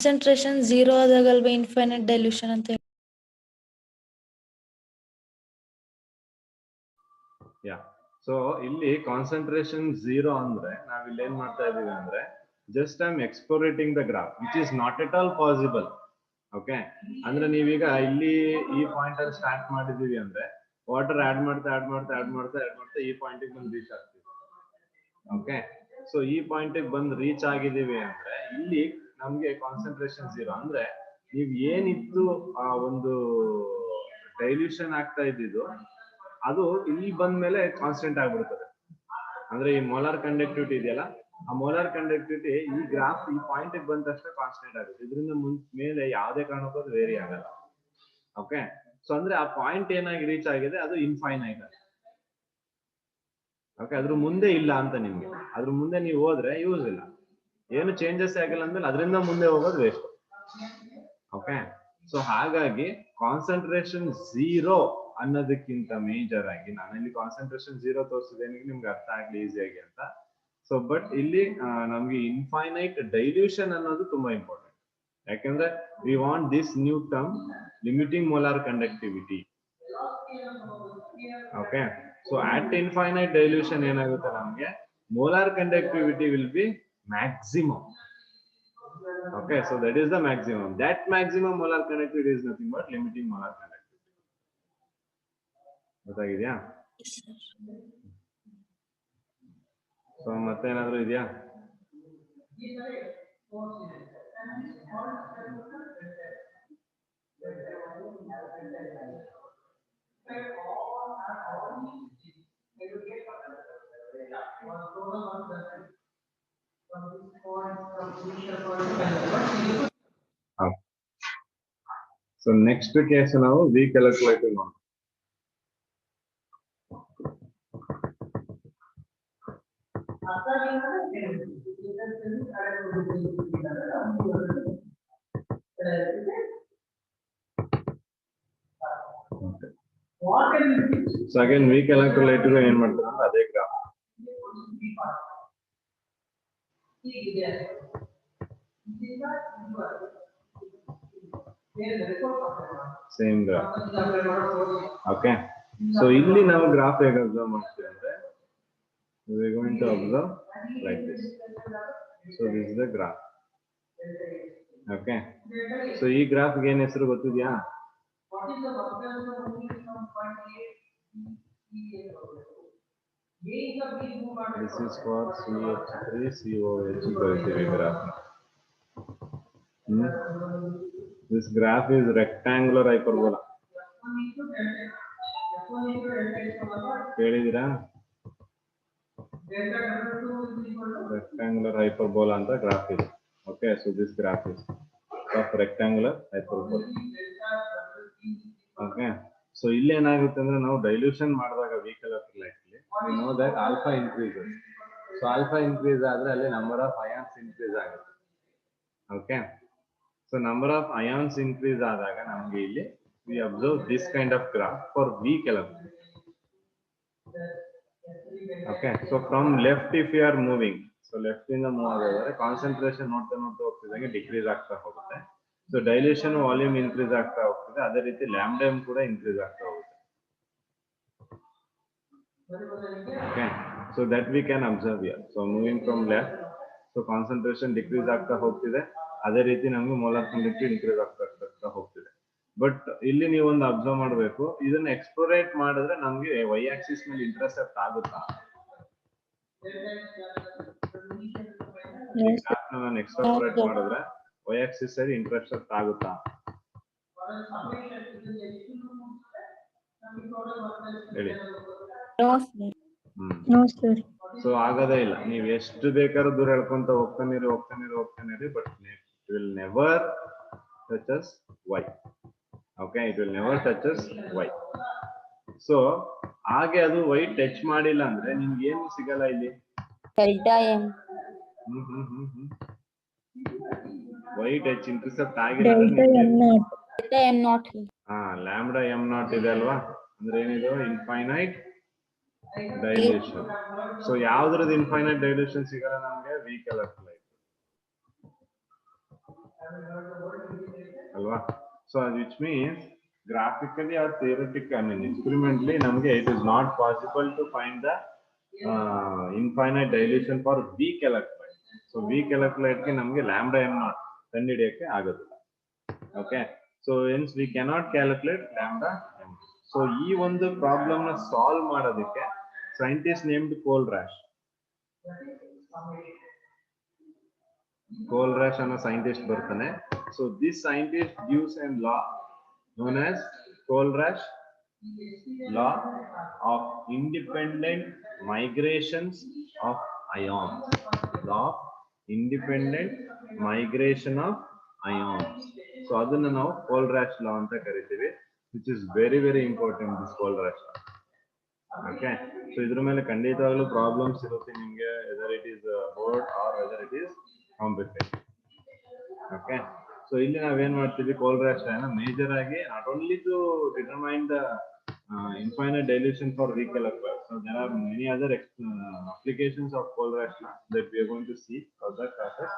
Concentration 0 ಆದಾಗಲ್ವಾ ಇನ್ಫೈನೈಟ್ ಡೈಲ್ಯೂಷನ್ ಅಂತ ಹೇಳಿ? ಯಾ, ಸೊ ಇಲ್ಲಿ ಕಾನ್ಸಂಟ್ರೇಷನ್ 0 ಅಂದ್ರೆ ನಾವ್ ಇಲ್ಲಿ ಏನ್ ಮಾಡ್ತಾ ಇದೀವಿ ಅಂದ್ರೆ just I am extrapolating the graph which is not at all possible. Okay, ಅಂದ್ರೆ ನೀವೀಗ ಇಲ್ಲಿ ಈ ಪಾಯಿಂಟ್ ಅಲ್ಲಿ ಸ್ಟಾರ್ಟ್ ಮಾಡಿದೀವಿ ಅಂದ್ರೆ ವಾಟರ್ ಆಡ್ ಮಾಡ್ತಾ ಈ ಪಾಯಿಂಟ್ ಬಂದು ರೀಚ್ ಆಗ್ತೀವಿ. ಓಕೆ, ಸೊ ಈ ಪಾಯಿಂಟ್ ಬಂದು ರೀಚ್ ಆಗಿದೀವಿ ಅಂದ್ರೆ ಇಲ್ಲಿ ನಮ್ಗೆ ಕಾನ್ಸಂಟ್ರೇಷನ್ 0 ಅಂದ್ರೆ ನೀವ್ ಏನಿತ್ತು ಆ ಒಂದು ಡೈಲ್ಯೂಷನ್ ಆಗ್ತಾ ಇದ್ದಿದ್ದು ಅದು ಇಲ್ಲಿ ಬಂದ್ಮೇಲೆ ಕಾನ್ಸ್ಟೆಂಟ್ ಆಗ್ಬಿಡ್ತದೆ. ಅಂದ್ರೆ ಈ ಮೋಲಾರ್ ಕಂಡಕ್ಟಿವಿಟಿ ಇದೆಯಲ್ಲ, ಆ ಮೋಲಾರ್ ಕಂಡಕ್ಟಿವಿಟಿ ಈ ಗ್ರಾಫ್ ಈ ಪಾಯಿಂಟ್ ಬಂದ ತಕ್ಷಣ ಕಾನ್ಸ್ಟೆಂಟ್ ಆಗುತ್ತೆ. ಇದರಿಂದ ಮೇಲೆ ಯಾವುದೇ ಕಾರಣಕ್ಕೂ ಅದು ವೇರಿ ಆಗಲ್ಲ. ಓಕೆ, ಸೊ ಅಂದ್ರೆ ಆ ಪಾಯಿಂಟ್ ಏನಾಗಿ ರೀಚ್ ಆಗಿದೆ ಅದು ಇನ್ಫೈನೈಟ್ ಆಗಿದೆ. ಓಕೆ, ಅದ್ರ ಮುಂದೆ ಇಲ್ಲ ಅಂತ ನಿಮ್ಗೆ, ಅದ್ರ ಮುಂದೆ ನೀವು ಹೋದ್ರೆ ಯೂಸ್ ಇಲ್ಲ, ಏನು ಚೇಂಜಸ್ ಆಗಿಲ್ಲ ಅಂದ್ಮೇಲೆ ಅದರಿಂದ ಮುಂದೆ ಹೋಗೋದು ವೇಸ್ಟ್. ಓಕೆ, ಸೊ ಹಾಗಾಗಿ ಕಾನ್ಸಂಟ್ರೇಷನ್ 0 ಅನ್ನೋದಕ್ಕಿಂತ ಮೇಜರ್ ಆಗಿ ನಾನಿಲ್ಲಿ ಕಾನ್ಸಂಟ್ರೇಷನ್ 0 ತೋರಿಸಿದ್ದೇನೆ ನಿಮ್ಗೆ ಅರ್ಥ ಆಗ್ಲಿ ಈಸಿಯಾಗಿ ಅಂತ. ಸೊ ಬಟ್ ಇಲ್ಲಿ ನಮ್ಗೆ ಇನ್ಫೈನೈಟ್ ಡೈಲ್ಯೂಷನ್ ಅನ್ನೋದು ತುಂಬಾ ಇಂಪಾರ್ಟೆಂಟ್. ಯಾಕಂದ್ರೆ we want this new term limiting molar conductivity. Okay, so at infinite dilution ಏನಾಗುತ್ತೆ, ನಮ್ಗೆ molar conductivity will be maximum. Okay, so that is the maximum. That maximum molar conductivity is nothing but limiting molar conductivity. ಗೊತ್ತಾಗಿದ್ಯಾ? So ಮತ್ತೆ ಏನಾದ್ರು ಇದೆಯಾ? So next case ನಾವು weak electrolyte ನೋಡೋಣ. So again weak electrolyte ಏನ್ ಮಾಡ್ತಾರೆ ಅಂದ್ರೆ ಅದೇ graph. Same graph. Okay, so ಇಲ್ಲಿ ನಾವು ಗ್ರಾಫ್ ಹೇಗೆ ಅಬ್ಸರ್ವ್ ಮಾಡ್ತೀವಿ ಅಂದ್ರೆ we are going to observe like this. So this is the graph. Okay, so ಈ ಗ್ರಾಫ್ ಗೆ ಏನ್ ಹೆಸರು ಗೊತ್ತಿದ್ಯಾ? This is for CH3COH ಬರೀತೀವಿ graph. This graph is rectangular hyperbola. ಕೇಳಿದಿರಾ? Rectangular hyperbola ಅಂತ ಗ್ರಾಫ್ ಇದೆ. Okay, so this graph is of rectangular hyperbola. Okay, so ಇಲ್ಲಿ ಏನಾಗುತ್ತೆ ಅಂದ್ರೆ ನಾವು ಡೈಲ್ಯೂಷನ್ ಮಾಡಿದಾಗ ವೀಕ್ ಎಲೆಕ್ಟ್ರೋಲೈಟ್ ಅಲ್ಲಿ we know that alpha increases. So alpha increase ಆದ್ರೆ ಅಲ್ಲಿ number of ions increase ಆಗುತ್ತೆ. Okay, so number of ions increase ಆದಾಗ ನಮಗೆ ಇಲ್ಲಿ we observe this kind of graph for weak electrolyte. Okay, so from left if you are moving, so left ಇಂದ move ಆಗಿದ್ರೆ concentration ನೋಡ್ತಾ ಹೋಗ್ತಿದ್ದಂಗೆ decrease ಆಗ್ತಾ ಹೋಗುತ್ತೆ. So dilution volume increase ಆಗ್ತಾ ಹೋಗ್ತದೆ, ಅದೇ ರೀತಿ ಲ್ಯಾಂಬ್ಡಾ ಕೂಡ ಇನ್ಕ್ರೀಸ್ ಆಗ್ತಾ ಹೋಗುತ್ತೆ. Okay, so that we can observe here. So moving from left, so concentration decrease ಆಗ್ತಾ ಹೋಗ್ತಿದೆ, ಅದೇ ರೀತಿ ನಮಗೆ ಮೋಲಾರ್ ಕಂಡಕ್ಟಿವಿಟಿ ಇನ್ಕ್ರೀಸ್ ಆಗ್ತಾ ಹೋಗ್ತಿದೆ. ಬಟ್ ಇಲ್ಲಿ ನೀವು ಒಂದು ಅಬ್ಸರ್ವ್ ಮಾಡಬೇಕು, ಇದನ್ನ ಎಕ್ಸ್ಪ್ಲೋರೇಟ್ ಮಾಡಿದ್ರೆ ನಮಗೆ ವೈ ಆಕ್ಸಿಸ್ ಮೇಲೆ ಇಂಟರ್ಸೆಪ್ಟ್ ಆಗುತ್ತಾ? ನಾನು ಎಕ್ಸ್ಪ್ಲೋರೇಟ್ ಮಾಡಿದ್ರೆ ವೈ ಆಕ್ಸಿಸ್ ಅಲ್ಲಿ ಇಂಟರ್ಸೆಪ್ಟ್ ಆಗುತ್ತಾ? ಹೇಳಿ. No, sir. ಸೊ ಆಗೋದೇ ಇಲ್ಲ. ನೀವು ಎಷ್ಟು ಬೇಕಾದ್ರೂ ದೂರ ಹೇಳ್ಕೊಂತ ಹೋಗ್ತಾನಿರಿ, but it will never touches Y. Okay, it will never touches Y. So ಹಾಗೆ ಅದು ವೈ ಟಚ್ ಮಾಡಿಲ್ಲ ಅಂದ್ರೆ ನಿಮ್ಗೆ ಏನು ಸಿಗಲ್ಲ ಇಲ್ಲಿ? Delta M. Y touch intercept ಆಗಿಲ್ಲ. Delta M naught. ಹಾ, ಲ್ಯಾಂಬ್ಡಾ ಎಂ ನಾಟ್ ಇದೆ ಅಲ್ವಾ? ಅಂದ್ರೆ ಏನಿದು? Infinite dilution. ಸೊ ಯಾವ್ದ್ರದ್ದು ಇನ್ಫೈನೈಟ್ ಡೈಲ್ಯೂಷನ್ ಸಿಗಲ್ಲ ನಮ್ಗೆ? ವೀಕ್ ಎಲೆಕ್ಟ್ರೋಲೈಟ್ ಅಲ್ವಾ? So which means graphically or theoretically, I mean experimentally, ನಮಗೆ it is not possible to find the infinite dilution for weak electrolyte. So weak electrolyte ಗೆ ನಮಗೆ lambda m naught ಕಂಡುಹಿಡಿಯಕ್ಕೆ ಆಗೋದಿಲ್ಲ. Okay, so hence we cannot calculate lambda m. So ಈ ಒಂದು problem ನ solve ಮಾಡೋದಕ್ಕೆ scientist named ಕೋಲ್ರಾಶ್ ಅನ್ನೋ scientist ಬರ್ತಾನೆ. So this scientist gives a law known as Kohlraasch law of independent migrations of ions. Law of independent migration of ions. So adunna ನಾವು Kohlraasch law ಅಂತ ಕರಿತೀವಿ, which is very important, this Kohlraasch law. Okay, so ಇದ್ರ ಮೇಲೆ ಖಂಡಿತವಾಗ್ಲೂ problems ಇರುತ್ತೆ ನಿಮಗೆ, whether it is board or whether it is competitive. Okay, so ಇಲ್ಲಿ ನಾವೇನ್ ಮಾಡ್ತೀವಿ? Kohlraasch law ನ ಮೇಜರ್ ಆಗಿ not only to determine the infinite dilution for weak electrolyte. So there are many other applications of Kohlraasch law that we are going to see further classes.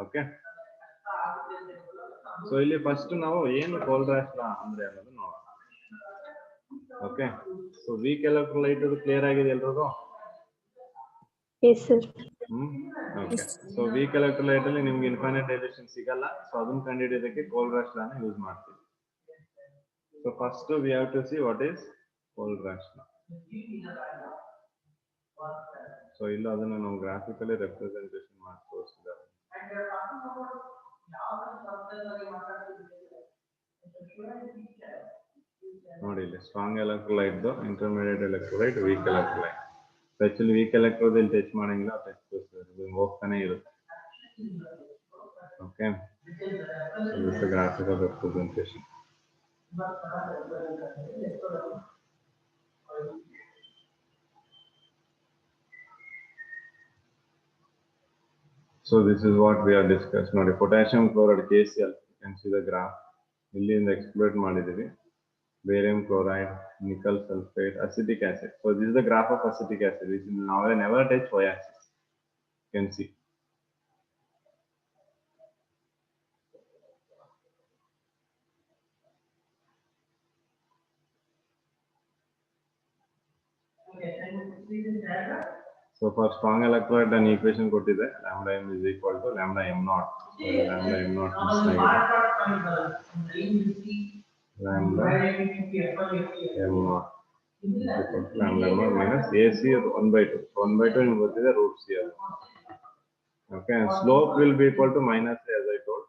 Okay, so ಇಲ್ಲಿ first ನಾವು ಏನು Kohlraasch law ಅಂದ್ರೆ ಅನ್ನೋದು ನೋಡೋಣ. Okay, so weak electrolyte ಅದು clear ಆಗಿದೆ ಎಲ್ರಿಗೂ? Yes sir. Okay, so weak electrolyte ಅಲ್ಲಿ ನಿಮ್ಗೆ ಇನ್ಫೈನೈಟ್ ಡೈಲ್ಯೂಷನ್ ಸಿಗಲ್ಲ. ಸೊ ಅದನ್ನ ಕಂಡುಹಿಡಿಯೋದಕ್ಕೆ Kohlraasch law ನ ಯೂಸ್ ಮಾಡ್ತೀವಿ. So first we have to see what is Kohlraasch law. So ಇಲ್ಲ ಅದನ್ನ ನಾವು ಗ್ರಾಫಿಕಲಿ ರೆಪ್ರೆಸೆಂಟೇಷನ್ ಮಾಡಿ ತೋರಿಸಿದ್ದಾರೆ. ನೋಡಿ ಇಲ್ಲಿ strong electrolyte, intermediate electrolyte, weak electrolyte. Actually weak ಎಲೆಕ್ಟ್ರೋದಲ್ಲಿ ಟಚ್ ಮಾಡಂಗಿಲ್ಲ, ಟಚ್ ಹೋಗ್ತಾನೆ ಇರುತ್ತೆ. Okay, so this is the graphical representation. So this is what we are discussed. Now, potassium chloride KCl, you can see the graph. ಇಲ್ಲಿ ಇಂದ exploit ಮಾಡಿದೀವಿ. Barium chloride, nickel sulfate, acetic acid. So this is the graph of acetic acid, which now never touch y-axis. You can see. So for strong electrolyte, an equation ಕೊಟ್ಟಿದೆ. Lambda m is equal to lambda m naught. So lambda m naught is negative. Lambda m naught is equal to lambda m naught minus AC is 1/2. So 1/2 ನಿಮಗೆ ಗೊತ್ತಿದೆ root c ಅದು. Okay, and slope will be equal to minus a, as I told.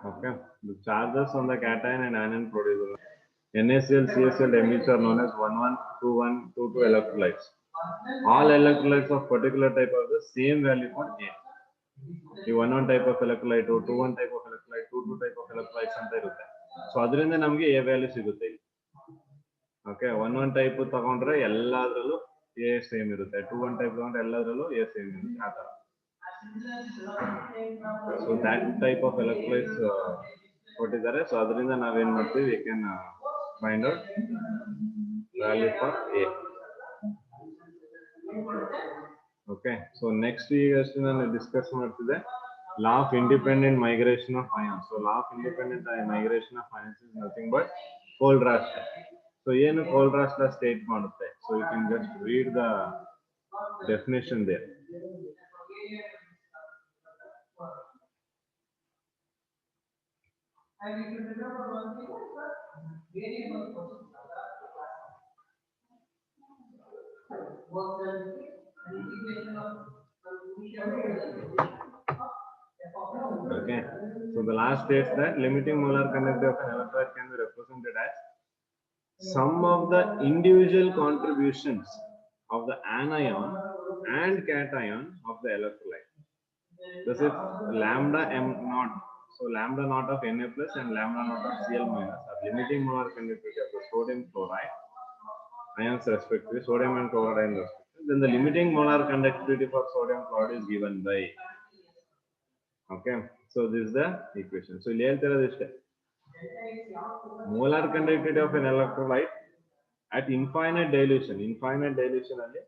Okay, the charges on the cation and anion producer. NaCl, CaCl, Mh are known as 1,1, 2,1, 2,2 electrolytes. All electrolytes of particular type have the same value for A. The 1,1 type of electrolyte, 2,1 type of electrolyte, 2,2 type of electrolytes ಅಂತ ಇರುತ್ತೆ. So ಅದರಿಂದ ನಮಗೆ A value ಸಿಗುತ್ತೆ ಇಲ್ಲಿ. Okay, 1,1 type ತಗೊಂಡ್ರೆ ಎಲ್ಲದರಲ್ಲೂ A same ಇರುತ್ತೆ. 2,1 type ತಗೊಂಡ್ರೆ ಎಲ್ಲದರಲ್ಲೂ A ಸೇಮ್ ಇರುತ್ತೆ. ಆ ತರ. So that type of electrolytes ಕೊಟ್ಟಿದ್ದಾರೆ. So ಅದರಿಂದ ನಾವೇನ್ ಮಾಡ್ತೀವಿ, we can find out value for A. Okay, so next ಈಗ ನಾನು ಡಿಸ್ಕಸ್ ಮಾಡ್ತಿದ್ದೆ law of independent migration of ions. So law of independent migration of ions is nothing but Kohlrausch law. So ಏನು Kohlrausch law state ಮಾಡುತ್ತೆ? So you can just read the definition there. Okay, so the last states that limiting molar conductivity of an electrolyte can be represented as sum of the individual contributions of the anion and cation of the electrolyte. This is lambda m naught. So lambda naught of Na plus and lambda naught of Cl minus are limiting molar conductivity of the sodium chloride ions respectively, sodium and chloride ions respectively. Then the limiting molar conductivity for sodium chloride is given by. Okay, so this is the equation. So ಇಲ್ಲಿ ಹೇಳ್ತಿರೋದು ಇಷ್ಟೇ. Molar conductivity of an electrolyte at infinite dilution ಅಲ್ಲಿ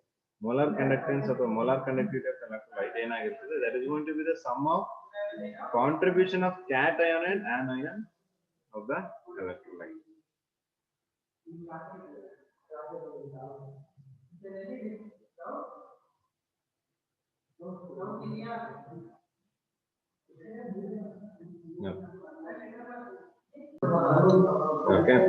molar conductance ಅಥವಾ molar conductivity of electrolyte ಏನಾಗಿರ್ತದೆ, that is going to be the sum of contribution of cation and anion of the electrolyte. Yep. Okay.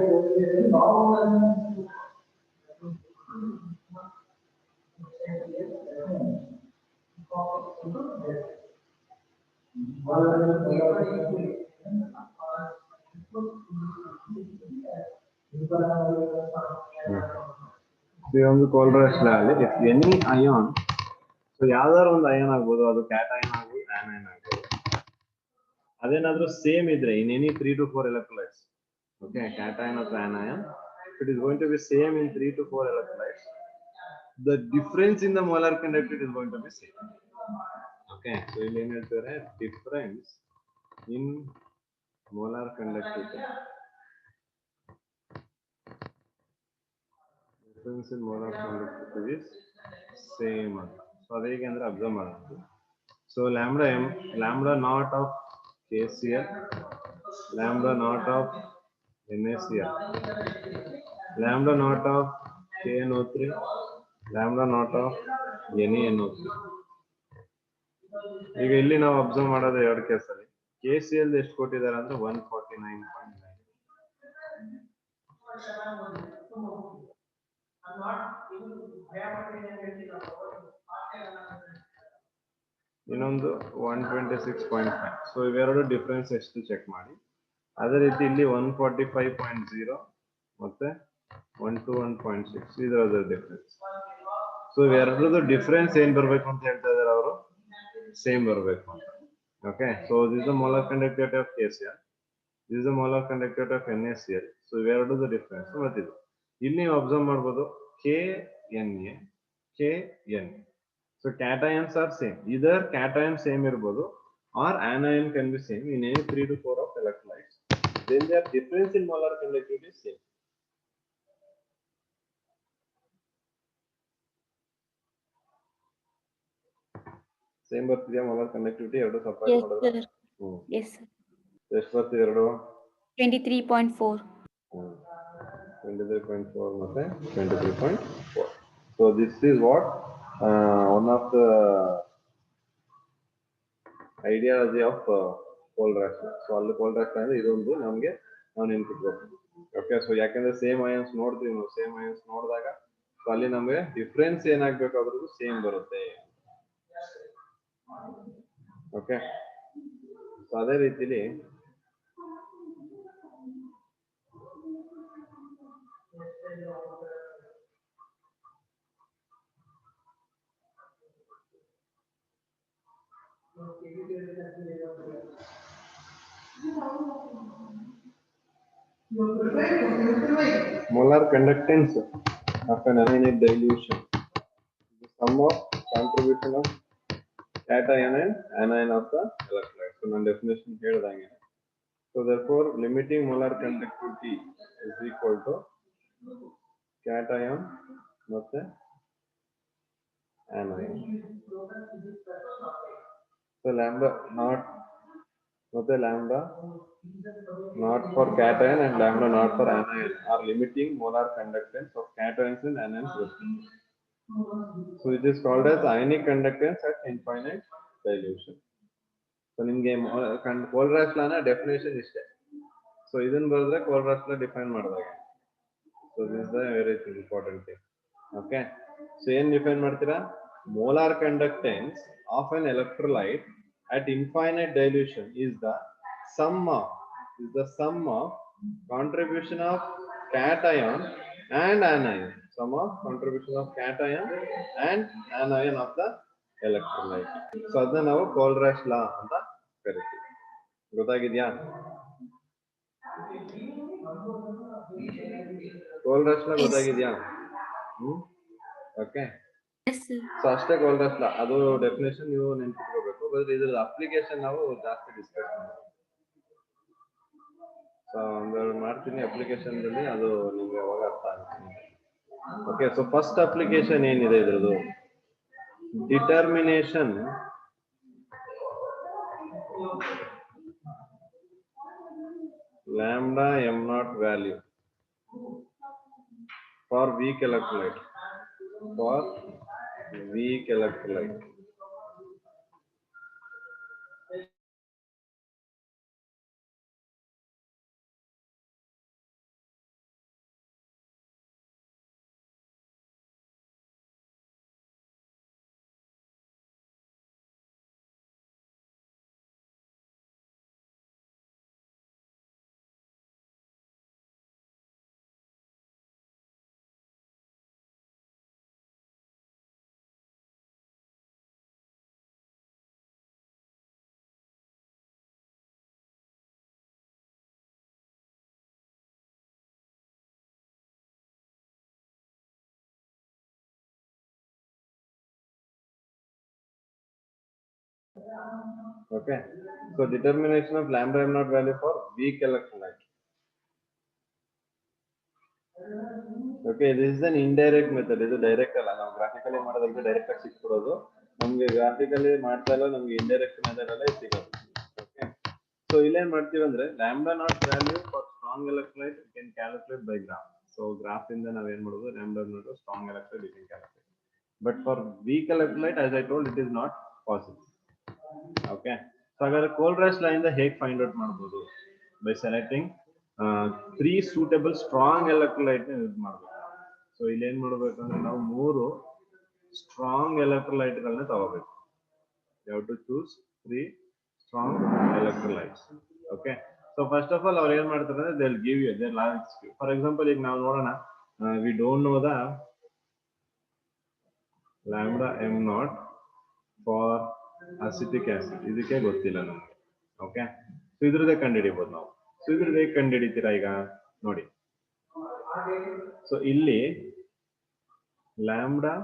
ಒಂದು Kohlrausch law ಅಲ್ಲಿ if any ion, so ಯಾವ್ದಾದ್ರು ಒಂದು ion ಆಗ್ಬೋದು, ಅದು cation ಆಗ್ಬೋದು, anion ಆಗ್ಬೋದು. ಅದೇನಾದ್ರೂ same ಇದ್ರೆ in any 3 to 4 electrolytes, okay, cation or anion, if it is going to be same in 3 to 4 electrolytes, the difference in the molar conductivity is going to be same. Okay, so ಇಲ್ಲಿ ಏನ್ ಹೇಳ್ತಾರೆ, difference in molar conductivity. Difference in molar conductivity is same. So ಅದೇ ಅಂದ್ರೆ observe ಮಾಡೋಣ. So lambda m, lambda naught of KCl, lambda naught of NaCl, lambda naught of KNO3, lambda naught of NaNO3. ಈಗ ಇಲ್ಲಿ ನಾವು observe ಮಾಡೋದು ಎರಡು ಕೇಸಲ್ಲಿ KCl ಎಷ್ಟು ಕೊಟ್ಟಿದ್ದಾರೆ ಅಂದ್ರೆ 149.9. ಇನ್ನೊಂದು 126.5. ಸೊ ಇವೆರಡು ಡಿಫರೆನ್ಸ್ ಎಷ್ಟು ಚೆಕ್ ಮಾಡಿ. ಅದೇ ರೀತಿ ಇಲ್ಲಿ 145.0 ಮತ್ತೆ 1 to 1.6. These are the difference. So ಎರಡರದ್ದು ಡಿಫರೆನ್ಸ್ ಏನ್ ಬರ್ಬೇಕು ಅಂತ ಹೇಳ್ತಾ ಇದಾರೆ ಅವರು, ಸೇಮ್ ಬರ್ಬೇಕು ಅಂತ. Okay, so this the molar conductivity of KCl, this is the molar conductivity of NaCl. so ಇವೆರಡರದ್ದು ಡಿಫರೆನ್ಸ್ ಬರ್ತಿದೆ. ಇಲ್ಲಿ ನೀವು ಅಬ್ಸರ್ವ್ ಮಾಡ್ಬೋದು KNa KN. so cations are same, either cation same ಇರಬಹುದು or anion can be same in any 3 to 4 of electrolytes, then their difference in molar conductivity is same. Same ಬರ್ತಿದೆಯಾ molar conductivity ಎರಡು separate Yes, ಮಾಡೋದು? sir. Yes, sir. ಎಷ್ಟು ಬರ್ತಿದೆ ಎರಡು? 23.4. 23.4 ಮತ್ತೆ 23.4. so this is what one of the ideology of Kohlrausch law. so ಅಲ್ಲಿ Kohlrausch law ಅಂದ್ರೆ ಇದೊಂದು ನಮಗೆ ನಾವು ನೆನಪಿಟ್ಕೋಬೇಕು. ಓಕೆ, ಸೊ ಯಾಕಂದ್ರೆ ಸೇಮ್ ಅಯಾನ್ಸ್ ನೋಡ್ತೀವಿ ನಾವು, ಸೇಮ್ ಅಯಾನ್ಸ್ ನೋಡಿದಾಗ ಸೊ ಅಲ್ಲಿ ನಮಗೆ ಡಿಫ್ರೆನ್ಸ್ ಏನಾಗಬೇಕು ಅದ್ರದ್ದು ಸೇಮ್ ಬರುತ್ತೆ. ಓಕೆ, ಸೊ ಅದೇ ರೀತಿಲಿ molar conductance of an anionic dilution, the sum of contribution of cation and anion of the electrolyte. So ನಾನು definition ಹೇಳಿದಂಗೆ, so therefore limiting molar conductivity is equal to cation ಮತ್ತೆ anion. so lambda not ಮತ್ತೆ lambda not for cation and lambda not for anion are limiting molar conductance of cations and anions respectively. So it is called as ionic conductance at infinite dilution. So ನಿಮಗೆ Kohlrausch law ನ definition ಇಷ್ಟೇ. So ಇದನ್ನ ಬರೆದ್ರೆ Kohlrausch law define ಮಾಡಿದಾಗ, so this is the very important thing. Okay, so ಏನ್ define ಮಾಡ್ತೀರಾ? Molar conductance of an electrolyte at infinite dilution is the sum of contribution of cation and anion, sum of contribution of cation and anion of the electrolyte. so ಅದನ್ನ ನಾವು Kohlrausch law ಅಂತ ಕರಿತೀವಿ. ಗೊತ್ತಾಗಿದ್ಯಾ? Kohlrausch law ಗೊತ್ತಾಗಿದ್ಯಾ? Okay, Yes, sir. So ಅಷ್ಟೇ Kohlrausch law, ಅದು definition ನೀವು ನೆನ್ಪಿಟ್ಕೋಬೇಕು. ಬಟ್ ಇದ್ರ ಅಪ್ಲಿಕೇಶನ್ ನಾವು ಜಾಸ್ತಿ ಡಿಸ್ಕಸ್ ಮಾಡ್ತೀವಿ. ಸೊ ಒಂದೆರಡು ಮಾಡ್ತೀನಿ ಅಪ್ಲಿಕೇಶನ್ ಅಲ್ಲಿ, ಅದು ನಿಮ್ಗೆ ಯಾವಾಗ ಅರ್ಥ ಆಗುತ್ತೆ. ಓಕೆ, ಸೊ ಫಸ್ಟ್ ಅಪ್ಲಿಕೇಶನ್ ಏನಿದೆ ಇದ್ರದ್ದು, determination lambda m0 value for weak electrolyte. Okay, so determination of lambda m0 value for weak electrolyte. Okay, this is an indirect method. ಇದು ಡೈರೆಕ್ಟ್ ಅಲ್ಲ, ನಾವು ಗ್ರಾಫಿಕಲಿ ಮಾಡೋದಕ್ಕೆ ಡೈರೆಕ್ಟ್ ಆಗಿ ಸಿಕ್ಬಿಡೋದು. ನಮ್ಗೆ ಗ್ರಾಫಿಕಲಿ ಮಾಡ್ತಾ ಇಲ್ಲ, ನಮ್ಗೆ ಇಂಡೈರೆಕ್ಟ್ ಮೆಥಡ್ ಅಲ್ಲೇ ಸಿಗೋದು. ಓಕೆ, ಸೊ ಇಲ್ಲೇನ್ ಮಾಡ್ತೀವಿ ಅಂದ್ರೆ lambda naught value for strong electrolyte we can calculate by graph. So graph ಇಂದ ನಾವ್ ಏನ್ ಮಾಡೋದು, lambda naught strong electrolyte we can calculate, but for weak electrolyte as I told it is not possible. Okay, so ಹಾಗಾದ್ರೆ Kohlrausch law ಇಂದ ಹೇಗೆ find out ಮಾಡಬಹುದು? by selecting 3 suitable strong electrolyte ನ use ಮಾಡಬೇಕು. ಸೊ ಇಲ್ಲಿ ಏನ್ ಮಾಡಬೇಕಂದ್ರೆ ನಾವು 3 ಸ್ಟ್ರಾಂಗ್ ಎಲೆಕ್ಟ್ರೋಲೈಟ್ ಗಳನ್ನ ತಗೋಬೇಕು. you have to choose 3 strong electrolytes. okay, so first of all ಅವ್ರು ಏನ್ ಮಾಡ್ತಾರೆ ಅಂದ್ರೆ they will give you their large, for example ಈಗ ನಾವು ನೋಡೋಣ we don't know the lambda m naught for acetic acid. ಇದಕ್ಕೆ ಗೊತ್ತಿಲ್ಲ ನಮಗೆ. ಓಕೆ, ಸೊ ಇದ್ರದ್ದೇ ಕಂಡುಹಿಡಿಬಹುದು ನಾವು. ಸೊ ಇದ್ರದ್ದು ಹೇಗೆ ಕಂಡುಹಿಡಿತೀರಾ ಈಗ ನೋಡಿ. ಸೊ ಇಲ್ಲಿ lambda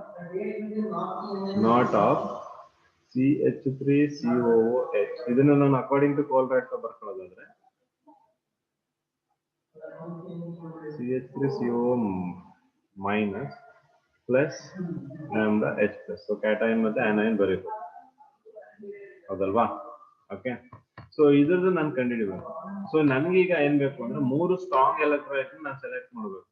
naught of CH3COOH ಇದನ್ನ ನಾನು ಅಕಾರ್ಡಿಂಗ್ ಟು ಕೋಲ್ರಾಯ್ಟ್ ಬರ್ಕೊಳ್ಳೋದಾದ್ರೆ CH3CO minus plus lambda H plus. So cation ಮತ್ತೆ ಆನೈನ್ ಬರೀಬೇಕು, ಹೌದಲ್ವಾ? ಓಕೆ, ಸೊ ಇದ್ರದ್ದು ನಾನು ಕಂಡುಹಿಡಿಬೇಕು. ಸೊ ನನ್ಗೀಗ ಏನ್ ಬೇಕು ಅಂದ್ರೆ 3 ಸ್ಟ್ರಾಂಗ್ ಎಲೆಕ್ಟ್ರೋಲೈಟ್ ನಾನು ಸೆಲೆಕ್ಟ್ ಮಾಡಬೇಕು.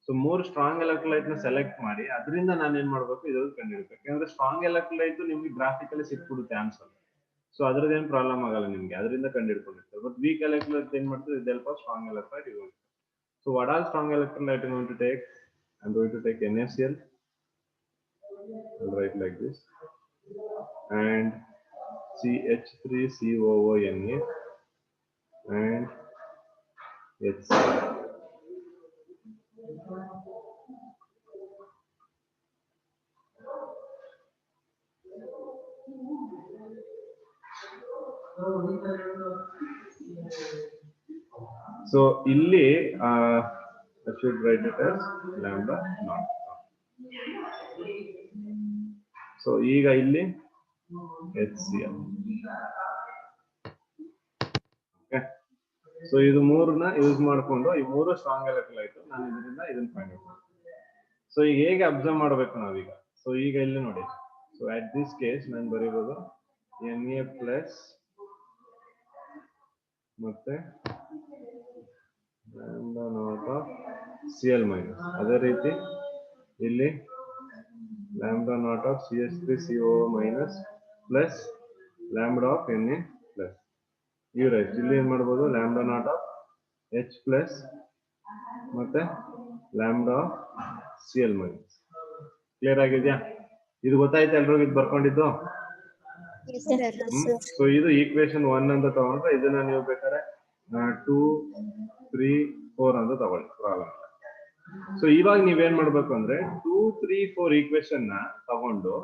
ಸೊ 3 ಸ್ಟ್ರಾಂಗ್ ಎಲೆಕ್ಟ್ರೋಲೈಟ್ ನ ಸೆಲೆಕ್ಟ್ ಮಾಡಿ ಅದರಿಂದ ನಾನು ಏನ್ ಮಾಡ್ಬೇಕು, ಇದ್ರದ್ದು ಕಂಡುಹಿಡಿಬೇಕು. ಯಾಕಂದ್ರೆ ಸ್ಟ್ರಾಂಗ್ ಎಲೆಕ್ಟ್ರೋಲೈಟ್ ನಿಮ್ಗೆ ಗ್ರಾಫಿಕಲಿ ಸಿಕ್ಬಿಡುತ್ತೆ ಆನ್ಸರ್. ಸೊ ಅದ್ರದ್ದು ಏನ್ ಪ್ರಾಬ್ಲಮ್ ಆಗಲ್ಲ ನಿಮ್ಗೆ, ಅದರಿಂದ ಕಂಡುಹಿಡ್ಕೊಂಡಿರ್ತಾರೆ. ಬಟ್ ವೀಕ್ ಎಲೆಕ್ಟ್ರೋಲೈಟ್ ಏನ್ ಮಾಡ್ತದೆ, ಇದೆಲ್ಪ ಸ್ಟ್ರಾಂಗ್ ಎಲೆಕ್ಟ್ರೋಲೈಟ್ ಇದೆ. So what all strong electrolyte I'm going to take? I'm going to take NaCl. I'll write like this, and CH3COONA and HCl. So illi I should write it as lambda naught. So ಈಗ ಇಲ್ಲಿ HCl. Okay, so ಇದು ಮೂರನ್ನ use ಮಾಡ್ಕೊಂಡು ಈ 3 strong electrolyte ನಾನು ಇದರಿಂದ ಇದನ್ನ find out ಮಾಡ್ತೀನಿ. So ಈಗ ಹೇಗೆ ಅಬ್ಸರ್ವ್ ಮಾಡಬೇಕು ನಾವೀಗ? ಸೊ ಈಗ ಇಲ್ಲಿ ನೋಡಿ. ಸೊ ಅಟ್ ದಿಸ್ ಕೇಸ್ ನಾನು ಬರೀಬಹುದು Na ಪ್ಲಸ್ ಮತ್ತೆ lambda naught of Cl minus. ಅದೇ ರೀತಿ ಇಲ್ಲಿ lambda naught of CH3CO minus plus lambda of Na plus. ಇವು ರೈಟ್ ಇಲ್ಲಿ ಏನ್ ಮಾಡಬಹುದು, lambda naught of H plus ಮತ್ತೆ lambda of Cl minus. Clear ಆಗಿದೆಯಾ? ಇದು ಗೊತ್ತಾಯ್ತು ಎಲ್ರಿಗೂ? ಇದು ಬರ್ಕೊಂಡಿದ್ದು. ಸೊ ಇದು ಈಕ್ವೇಶನ್ 1 ಅಂತ ತಗೊಂಡ್ರೆ ಇದನ್ನ ನೀವು ಬೇಕಾದ್ರೆ 2, 3, 4 ಅಂತ ತಗೊಳ್ಳಿ, ಪ್ರಾಬ್ಲಮ್. ಸೊ ಇವಾಗ ನೀವೇನ್ ಮಾಡ್ಬೇಕು ಅಂದ್ರೆ 2, 3, 4 ಈಕ್ವೇಶನ್ ನ ತಗೊಂಡು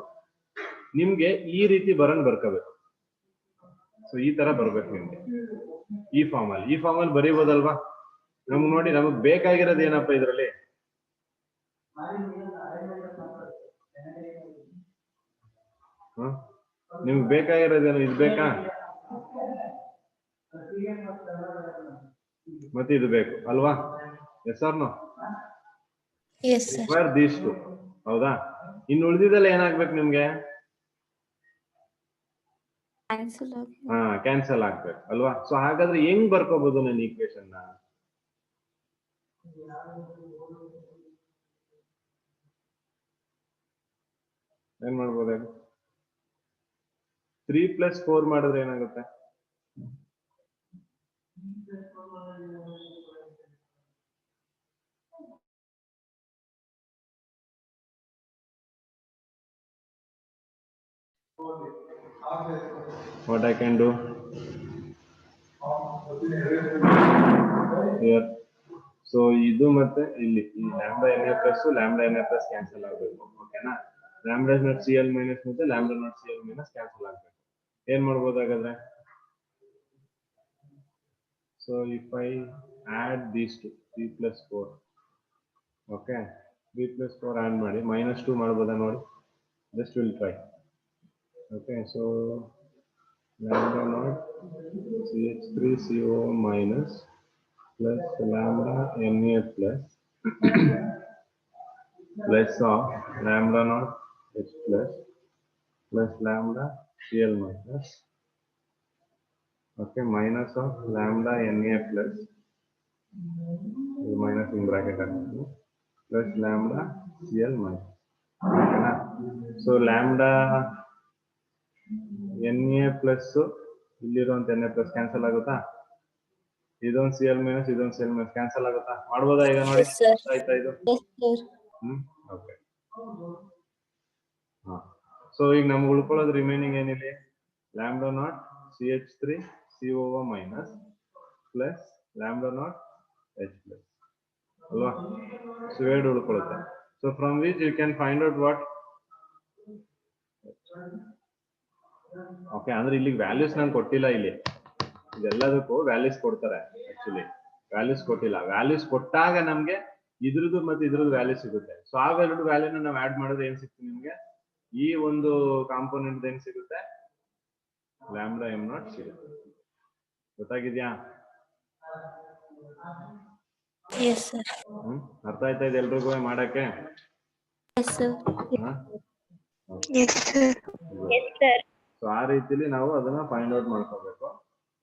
ನಿಮ್ಗೆ ಈ ರೀತಿ ಬರ್ಕೋಬೇಕು. ಸೊ ಈ ತರ ಬರ್ಬೇಕು ನಿಮ್ಗೆ, ಈ ಫಾರ್ಮ್ ಅಲ್ಲಿ ಬರೀಬೋದಲ್ವಾ? ನಮ್ಗೆ ನೋಡಿ, ನಮಗ್ ಬೇಕಾಗಿರೋದು ಏನಪ್ಪ ಇದ್ರಲ್ಲಿ? ನಿಮ್ಗೆ ಬೇಕಾಗಿರೋದೇನು? ಇದು ಬೇಕಾ ಮತ್ತೆ ಇದು ಬೇಕು ಅಲ್ವಾ? Yes or no? These two, ಹೌದಾ? ಇನ್ನು ಉಳಿದಿದ್ದೆಲ್ಲ ಏನಾಗ್ಬೇಕು ನಿಮ್ಗೆ? ಕ್ಯಾನ್ಸಲ್ ಆಗ್ಬೇಕು ಅಲ್ವಾ? ಸೊ ಹಾಗಾದ್ರೆ ಹೆಂಗ್ ಬರ್ಕೋಬಹುದು ನನ್ನ ಈಕ್ವೇಶನ್ ನ? ಏನ್ ಮಾಡ್ಬೋದು? 3 + 4 ಮಾಡಿದ್ರೆ ಏನಾಗುತ್ತೆ? What I can do here? So ಇದು ಮತ್ತೆ ಇಲ್ಲಿ ಈ lambda Na plus lambda Na plus cancel ಆಗಬೇಕು. ಓಕೆನಾ? lambda naught Cl minus ಮತ್ತೆ lambda naught Cl minus cancel ಆಗಬೇಕು. ಏನ್ ಮಾಡ್ಬೋದು ಹಾಗಾದ್ರೆ? So if I add these two, 3 + 4, okay, 3 + 4 add ಮಾಡಿ -2 ಮಾಡ್ಬೋದಾ ನೋಡಿ? Just will try. Okay, so lambda naught CH3CO minus plus lambda Na plus plus of lambda naught H plus plus lambda Cl minus, okay, minus of lambda Na plus minus in bracket plus lambda Cl minus. Okay na? So lambda Na plus ಇಲ್ಲಿರುವಂತ Na plus cancel ಆಗುತ್ತಾ? ಇದೊಂದು Cl minus ಇದೊಂದು Cl minus cancel ಆಗುತ್ತಾ? ಮಾಡ್ಬೋದಾ ಈಗ ನೋಡಿ? ಆಯ್ತಾ ಇದು? Okay. So ಈಗ ನಮ್ಗೆ ಉಳ್ಕೊಳ್ಳೋದು ರಿಮೈನಿಂಗ್ ಏನಿದೆ? lambda naught CH3COO minus plus lambda naught H plus. ಅಲ್ವಾ? ಸ್ವೇಡ್ ಉಳ್ಕೊಳ್ಳುತ್ತೆ. So from which you can find out what. Okay, ಅಂದ್ರೆ ಇಲ್ಲಿ ವ್ಯಾಲ್ಯೂಸ್ ನಂಗೆ ಕೊಟ್ಟಿಲ್ಲ. ಇಲ್ಲಿ ಇದೆಲ್ಲದಕ್ಕೂ ವ್ಯಾಲ್ಯೂಸ್ ಕೊಡ್ತಾರೆ. ಆಕ್ಚುಲಿ ವ್ಯಾಲ್ಯೂಸ್ ಕೊಟ್ಟಿಲ್ಲ. ವ್ಯಾಲ್ಯೂಸ್ ಕೊಟ್ಟಾಗ ನಮ್ಗೆ ಇದ್ರದ್ದು ಮತ್ತೆ ಇದ್ರದ್ದು ವ್ಯಾಲ್ಯೂ ಸಿಗುತ್ತೆ. ಸೊ ಅವೆರಡು ವ್ಯಾಲ್ಯೂನ ನಾವು ಆಡ್ ಮಾಡೋದು ಏನ್ ಸಿಗ್ತದೆ ನಿಮ್ಗೆ? ಈ ಒಂದು ಕಾಂಪೋನೆಂಟ್ ಏನ್ ಸಿಗುತ್ತೆ? ಲ್ಯಾಂಬ್ಡಾ ಎಂ ನಾಟ್ ಸಿಗುತ್ತೆ. ಗೊತ್ತಾಗಿದ್ಯಾ? Yes, sir. ಅರ್ಥ ಆಯ್ತಾ ಇದೆ ಎಲ್ರಿಗೂ ಮಾಡಕ್ಕೆ? Yes, sir. Yes, sir. Yes, sir. So ಆ ರೀತಿಲಿ ನಾವು ಅದನ್ನ ಫೈಂಡ್ ಔಟ್ ಮಾಡ್ಕೋಬೇಕು.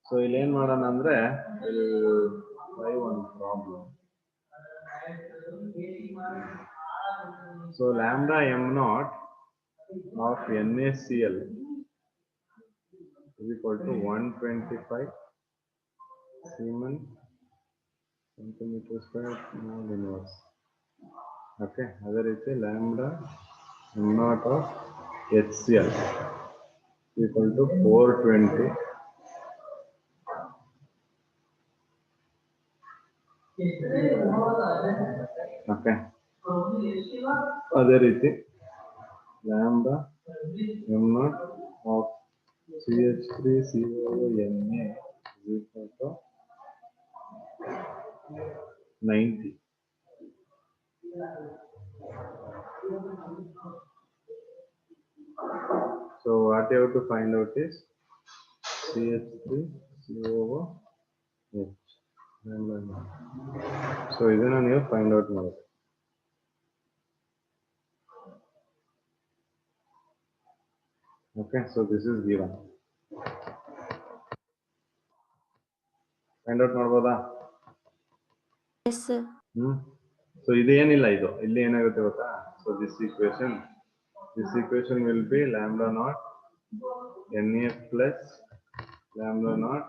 ಸೊ ಇಲ್ಲಿ ಏನ್ ಮಾಡೋಣ ಅಂದ್ರೆ ಒಂದು problem. So lambda M not of NaCl is equal to 125 Siemens centimeter square mole inverse. Okay, ಅದೇ ರೀತಿ lambda M not of HCl equal to 420 okay. ಅದೇ ರೀತಿ lambda M not of CH3CONA is equal to 90. So what you have to find out is CH3COOH. So ಇದನ್ನ ನೀವು find out ಮಾಡಬೇಕು. Okay, so this is given. Find out ಮಾಡ್ಬೋದಾ? Yes, sir. So ಇದೇನಿಲ್ಲ, ಇದು ಇಲ್ಲಿ ಏನಾಗುತ್ತೆ ಗೊತ್ತಾ? So this equation will be lambda not NaF plus lambda naught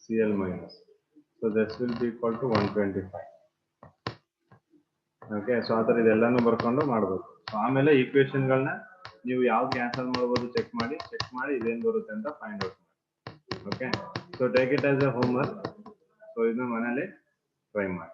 Cl minus. So this will be equal to 125. Okay, so ಆತರ ಇದೆಲ್ಲಾನು ಬರ್ಕೊಂಡು ಮಾಡ್ಬೇಕು. So ಆಮೇಲೆ ಈಕ್ವೇಶನ್ಗಳನ್ನ ನೀವು ಯಾವ್ದು ಕ್ಯಾನ್ಸಲ್ ಮಾಡ್ಬೋದು ಚೆಕ್ ಮಾಡಿ ಇದೇನ್ ಬರುತ್ತೆ ಅಂತ ಫೈಂಡ್ ಔಟ್ ಮಾಡಿ. Okay, so take it as A homework. So ಇದನ್ನ ಮನೇಲಿ ಟ್ರೈ ಮಾಡಿ.